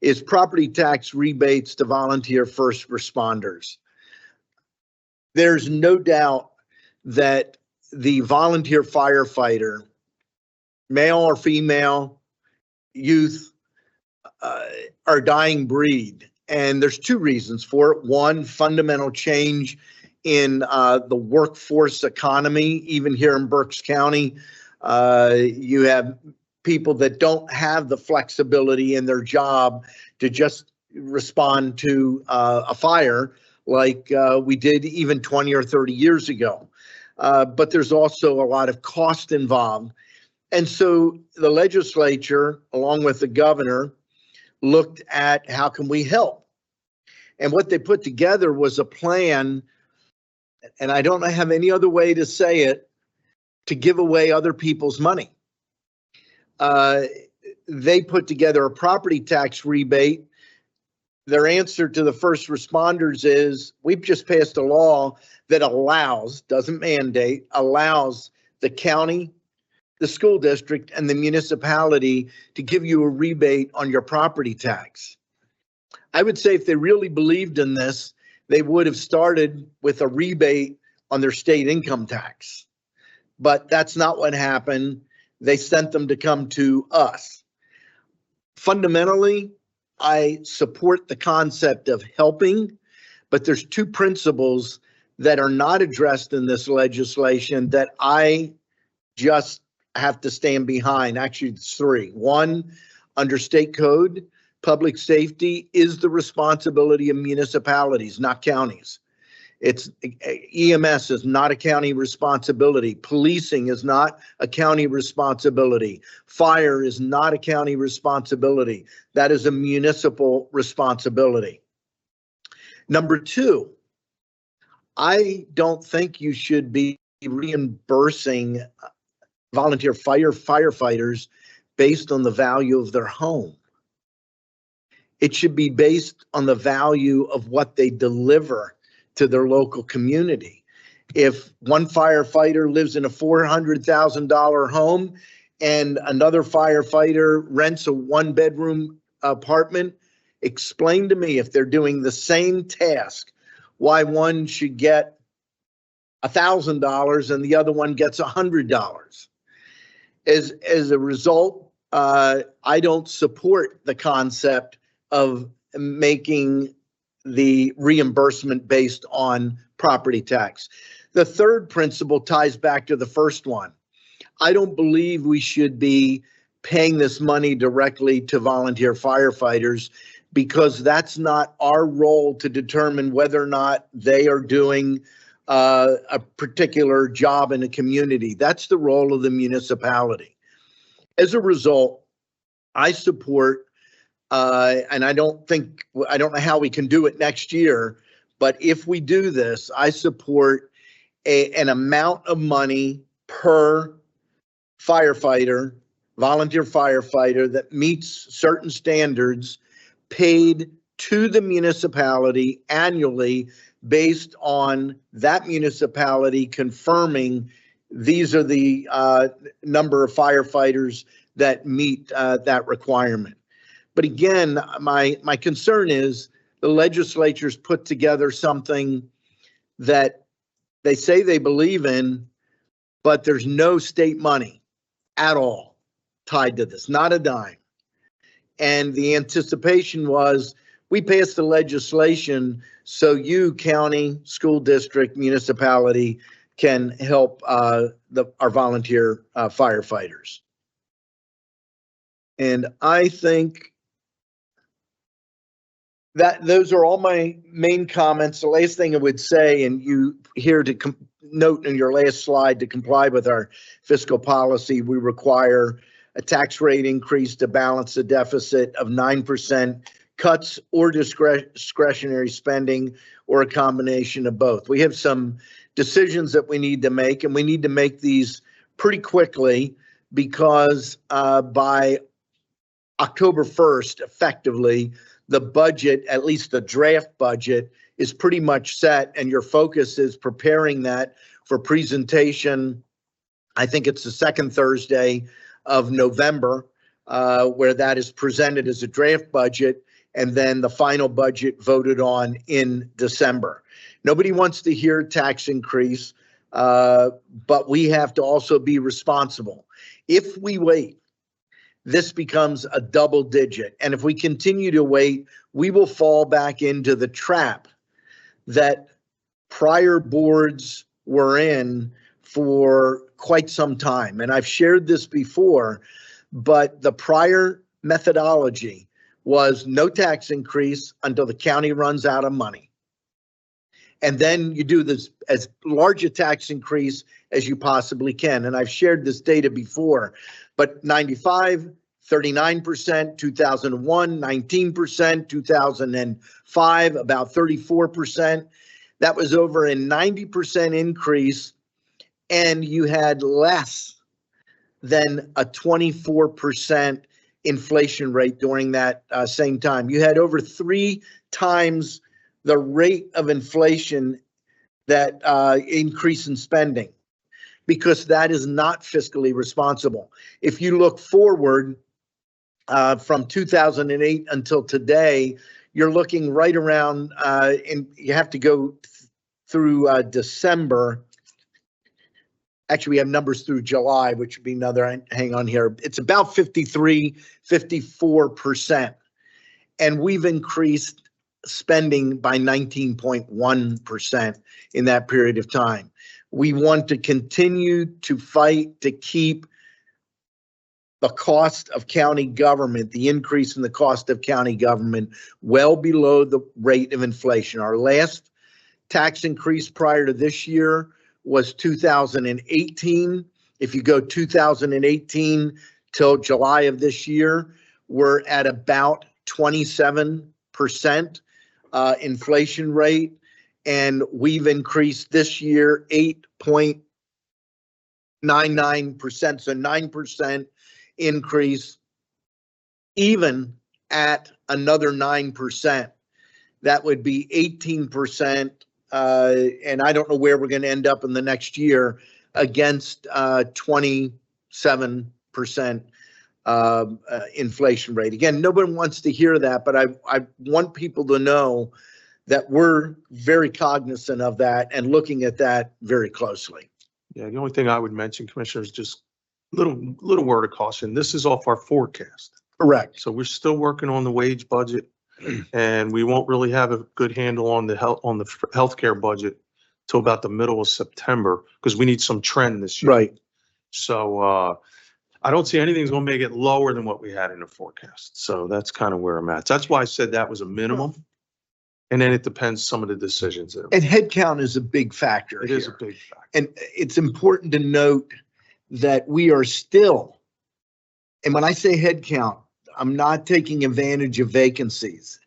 is property tax rebates to volunteer first responders. There's no doubt that the volunteer firefighter, male or female, youth, are a dying breed. And there's 2 reasons for it. One, fundamental change in the workforce economy. Even here in Berks County, you have people that don't have the flexibility in their job to just respond to a fire like we did even 20 or 30 years ago. But there's also a lot of cost involved. And so the legislature, along with the governor, looked at how can we help? And what they put together was a plan, and I don't have any other way to say it, to give away other people's money. They put together a property tax rebate. Their answer to the first responders is, we've just passed a law that allows, doesn't mandate, allows the county, the school district, and the municipality to give you a rebate on your property tax. I would say if they really believed in this, they would have started with a rebate on their state income tax. But that's not what happened. They sent them to come to us. Fundamentally, I support the concept of helping, but there's 2 principles that are not addressed in this legislation that I just have to stand behind. Actually, it's 3. 1, under state code, public safety is the responsibility of municipalities, not counties. It's EMS is not a county responsibility. Policing is not a county responsibility. Fire is not a county responsibility. That is a municipal responsibility. Number 2, I don't think you should be reimbursing volunteer firefighters based on the value of their home. It should be based on the value of what they deliver to their local community. If one firefighter lives in a $400,000 home and another firefighter rents a 1-bedroom apartment, explain to me, if they're doing the same task, why one should get $1,000 and the other one gets $100. As a result, I don't support the concept of making the reimbursement based on property tax. The third principle ties back to the first one. I don't believe we should be paying this money directly to volunteer firefighters, because that's not our role to determine whether or not they are doing a particular job in a community. That's the role of the municipality. As a result, I support and I don't know how we can do it next year, but if we do this, I support an amount of money per firefighter, volunteer firefighter that meets certain standards paid to the municipality annually based on that municipality confirming these are the number of firefighters that meet that requirement. But again, my concern is the legislature's put together something that they say they believe in, but there's no state money at all tied to this, not a dime. And the anticipation was we passed the legislation so you, county, school district, municipality, can help our volunteer firefighters. And I think that those are all my main comments. The last thing I would say, and you here to note in your last slide, to comply with our fiscal policy, we require a tax rate increase to balance the deficit of 9%, cuts or discretionary spending, or a combination of both. We have some decisions that we need to make, and we need to make these pretty quickly because by October 1st, effectively, the budget, at least the draft budget, is pretty much set, and your focus is preparing that for presentation. I think it's the second Thursday of November, where that is presented as a draft budget, and then the final budget voted on in December. Nobody wants to hear tax increase, but we have to also be responsible. If we wait, this becomes a double digit. And if we continue to wait, we will fall back into the trap that prior boards were in for quite some time. And I've shared this before, but the prior methodology was no tax increase until the county runs out of money. And then you do this as large a tax increase as you possibly can. And I've shared this data before, but 95, 39%, 2001, 19%, 2005, about 34%. That was over a 90% increase, and you had less than a 24% inflation rate during that same time. You had over 3 times the rate of inflation that increase in spending, because that is not fiscally responsible. If you look forward from 2008 until today, you're looking right around, and you have to go through December. Actually, we have numbers through July, which would be another, hang on here. It's about 53, 54%. And we've increased spending by 19.1% in that period of time. We want to continue to fight to keep the cost of county government, the increase in the cost of county government, well below the rate of inflation. Our last tax increase prior to this year was 2018. If you go 2018 till July of this year, we're at about 27% inflation rate, and we've increased this year 8.99%, so 9% increase. Even at another 9%, that would be 18%, and I don't know where we're going to end up in the next year against 27% inflation rate. Again, nobody wants to hear that, but I want people to know that we're very cognizant of that and looking at that very closely. Yeah, the only thing I would mention, Commissioner, is just little word of caution. This is off our forecast. Correct. So we're still working on the wage budget, and we won't really have a good handle on the healthcare budget till about the middle of September, because we need some trend this year. Right. So I don't see anything's going to make it lower than what we had in the forecast. So that's kind of where I'm at. That's why I said that was a minimum. And then it depends some of the decisions. And headcount is a big factor. It is a big factor. And it's important to note that we are still, and when I say headcount, I'm not taking advantage of vacancies.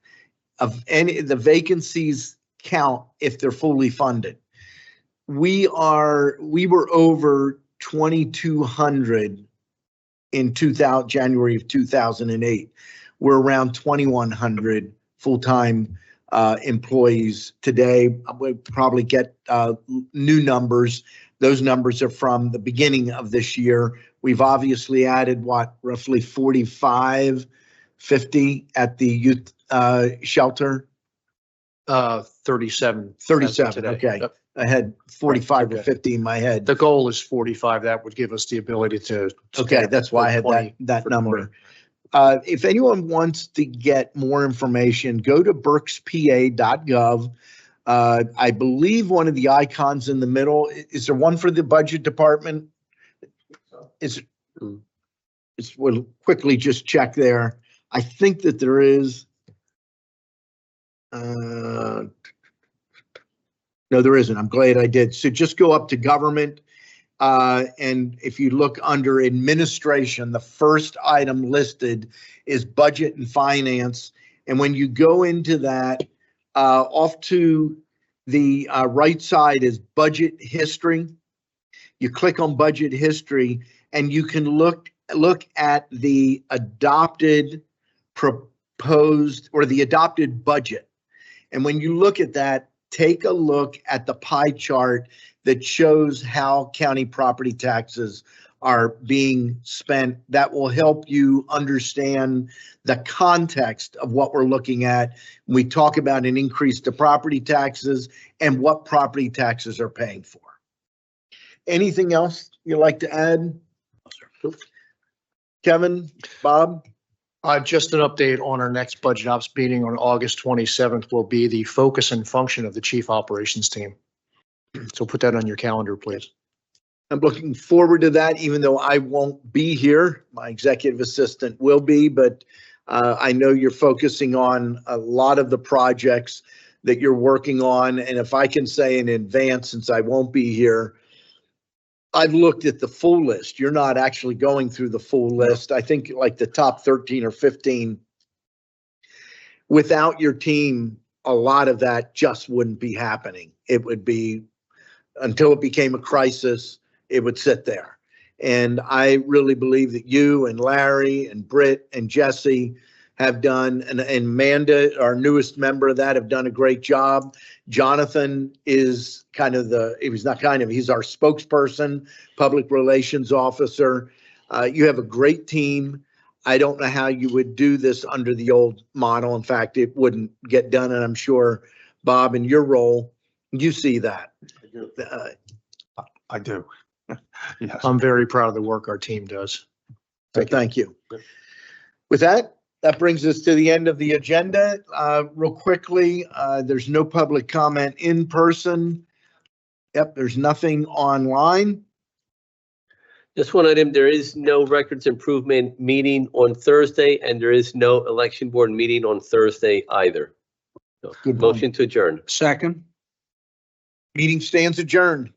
The vacancies count if they're fully funded. We were over 2,200 in January of 2008. We're around 2,100 full-time employees today. We'll probably get new numbers. Those numbers are from the beginning of this year. We've obviously added roughly 45, 50 at the youth shelter. 37. 37, today. okay. Yep. I had 45 to Okay. 50 in my head. The goal is 45. That would give us the ability to. Okay, that's why I had 20 that for number. 20. If anyone wants to get more information, go to berkspa.gov. I believe one of the icons in the middle, is there one for the budget department? We'll quickly just check there. I think that there is. No, there isn't. I'm glad I did. So just go up to government. And if you look under administration, the first item listed is budget and finance. And when you go into that, off to the right side is budget history. You click on budget history and you can look at the adopted proposed or the adopted budget. And when you look at that, take a look at the pie chart that shows how county property taxes are being spent. That will help you understand the context of what we're looking at. We talk about an increase to property taxes and what property taxes are paying for. Anything else you'd like to add? Kevin, Bob? Just an update on our next budget ops meeting on August 27th will be the focus and function of the chief operations team. So put that on your calendar, please. I'm looking forward to that, even though I won't be here. My executive assistant will be, but I know you're focusing on a lot of the projects that you're working on. And if I can say in advance, since I won't be here, I've looked at the full list. You're not actually going through the full list. I think like the top 13 or 15. Without your team, a lot of that just wouldn't be happening. It would be, until it became a crisis, it would sit there. And I really believe that you and Larry and Britt and Jesse have done, and Amanda, our newest member of that, have done a great job. Jonathan is he's our spokesperson, public relations officer. You have a great team. I don't know how you would do this under the old model. In fact, it wouldn't get done. And I'm sure, Bob, in your role, you see that. I do. Yes. I'm very proud of the work our team does. So thank you. With that brings us to the end of the agenda. Real quickly, there's no public comment in person. Yep, there's nothing online. Just one item, there is no records improvement meeting on Thursday, and there is no election board meeting on Thursday either. So, Good one. motion to adjourn. Second. Meeting stands adjourned.